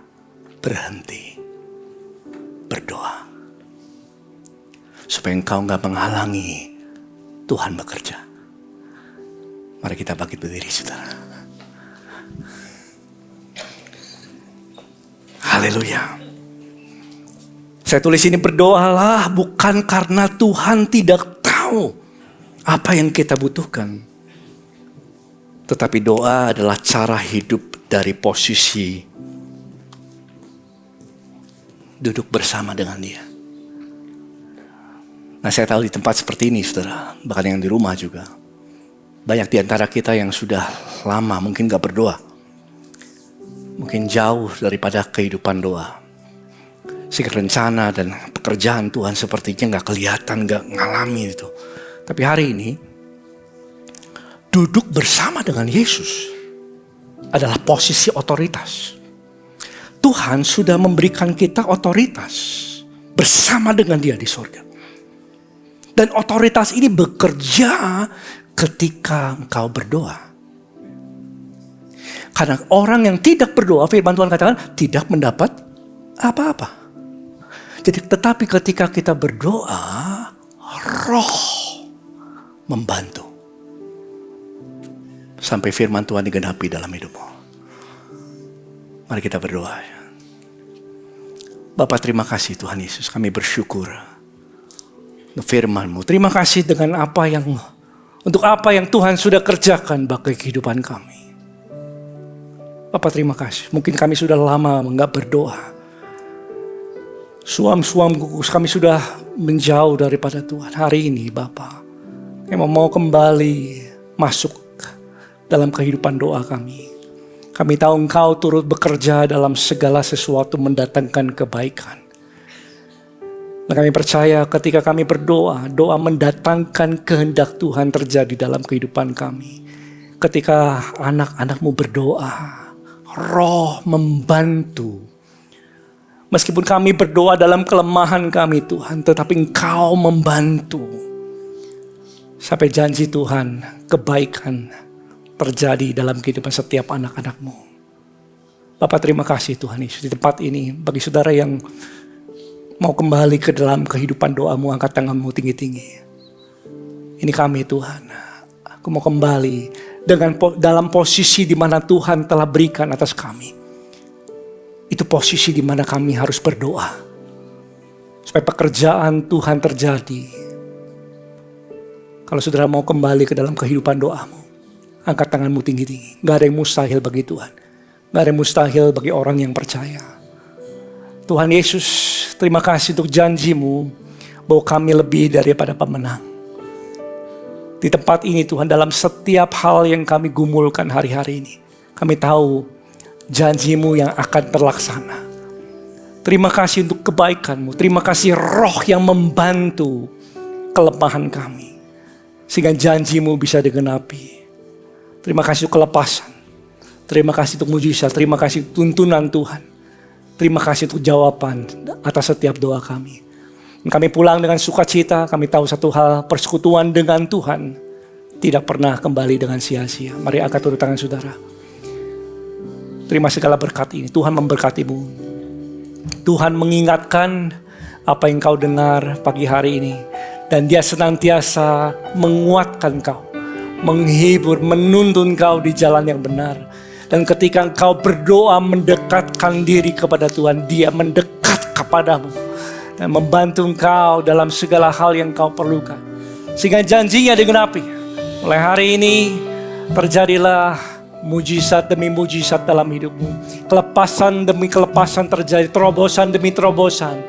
berhenti berdoa. Supaya engkau gak menghalangi Tuhan bekerja. Mari kita bangkit berdiri, saudara. Haleluya. Saya tulis ini, berdoalah bukan karena Tuhan tidak tahu apa yang kita butuhkan. Tetapi doa adalah cara hidup dari posisi duduk bersama dengan Dia. Nah, saya tahu di tempat seperti ini, saudara, bahkan yang di rumah juga, banyak di antara kita yang sudah lama mungkin gak berdoa. Mungkin jauh daripada kehidupan doa. Sehingga rencana dan pekerjaan Tuhan sepertinya gak kelihatan, gak ngalami itu. Tapi hari ini, duduk bersama dengan Yesus adalah posisi otoritas. Tuhan sudah memberikan kita otoritas bersama dengan Dia di surga. Dan otoritas ini bekerja ketika engkau berdoa. Karena orang yang tidak berdoa, firman Tuhan katakan, tidak mendapat apa-apa. Jadi tetapi ketika kita berdoa, Roh membantu. Sampai firman Tuhan digenapi dalam hidupmu. Mari kita berdoa. Bapa, terima kasih Tuhan Yesus. Kami bersyukur untuk firman-Mu. Terima kasih untuk apa yang Tuhan sudah kerjakan bagi kehidupan kami. Bapa, terima kasih. Mungkin kami sudah lama enggak berdoa. Suam-suam kami sudah menjauh daripada Tuhan. Hari ini Bapa, kami mau kembali masuk dalam kehidupan doa kami. Kami tahu Engkau turut bekerja dalam segala sesuatu mendatangkan kebaikan. Dan kami percaya ketika kami berdoa, doa mendatangkan kehendak Tuhan terjadi dalam kehidupan kami. Ketika anak-anak-Mu berdoa, Roh membantu. Meskipun kami berdoa dalam kelemahan kami Tuhan, tetapi Engkau membantu. Sampai janji Tuhan, kebaikan terjadi dalam kehidupan setiap anak-anak-Mu. Bapak terima kasih Tuhan Yesus di tempat ini. Bagi saudara yang mau kembali ke dalam kehidupan doa-Mu, angkat tangan-Mu tinggi-tinggi. Ini kami Tuhan. Aku mau kembali dalam posisi di mana Tuhan telah berikan atas kami. Itu posisi di mana kami harus berdoa. Supaya pekerjaan Tuhan terjadi. Kalau saudara mau kembali ke dalam kehidupan doa-Mu, angkat tanganmu tinggi-tinggi. Gak ada yang mustahil bagi Tuhan. Gak ada yang mustahil bagi orang yang percaya. Tuhan Yesus, terima kasih untuk janji-Mu bahwa kami lebih daripada pemenang. Di tempat ini Tuhan, dalam setiap hal yang kami gumulkan hari-hari ini, kami tahu janji-Mu yang akan terlaksana. Terima kasih untuk kebaikan-Mu. Terima kasih Roh yang membantu kelemahan kami. Sehingga janji-Mu bisa digenapi. Terima kasih untuk kelepasan. Terima kasih untuk mujizat. Terima kasih untuk tuntunan Tuhan. Terima kasih untuk jawaban atas setiap doa kami. Kami pulang dengan sukacita. Kami tahu satu hal, persekutuan dengan Tuhan tidak pernah kembali dengan sia-sia. Mari angkat kedua tangan saudara. Terima segala berkat ini. Tuhan memberkati-Mu. Tuhan mengingatkan apa yang kau dengar pagi hari ini. Dan Dia senantiasa menguatkan kau, menghibur, menuntun kau di jalan yang benar. Dan ketika engkau berdoa mendekatkan diri kepada Tuhan, Dia mendekat kepadamu dan membantu engkau dalam segala hal yang kau perlukan. Sehingga janjinya digenapi. Mulai hari ini terjadilah mujizat demi mujizat dalam hidupmu. Kelepasan demi kelepasan terjadi, terobosan demi terobosan.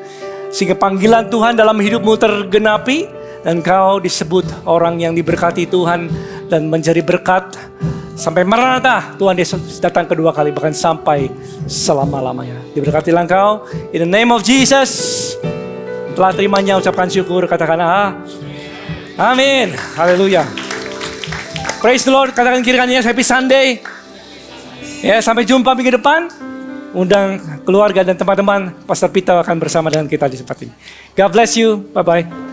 Sehingga panggilan Tuhan dalam hidupmu tergenapi dan kau disebut orang yang diberkati Tuhan dan menjadi berkat sampai Maranatha. Tuhan Yesus datang kedua kali, bahkan sampai selama-lamanya. Diberkatilah engkau in the name of Jesus. Telah terimanya ucapkan syukur, katakan amin. Haleluya. Praise the Lord. Katakan kiri kanannya happy Sunday. Ya, sampai jumpa minggu depan. Undang keluarga dan teman-teman. Pastor Peter akan bersama dengan kita di tempat ini. God bless you. Bye-bye.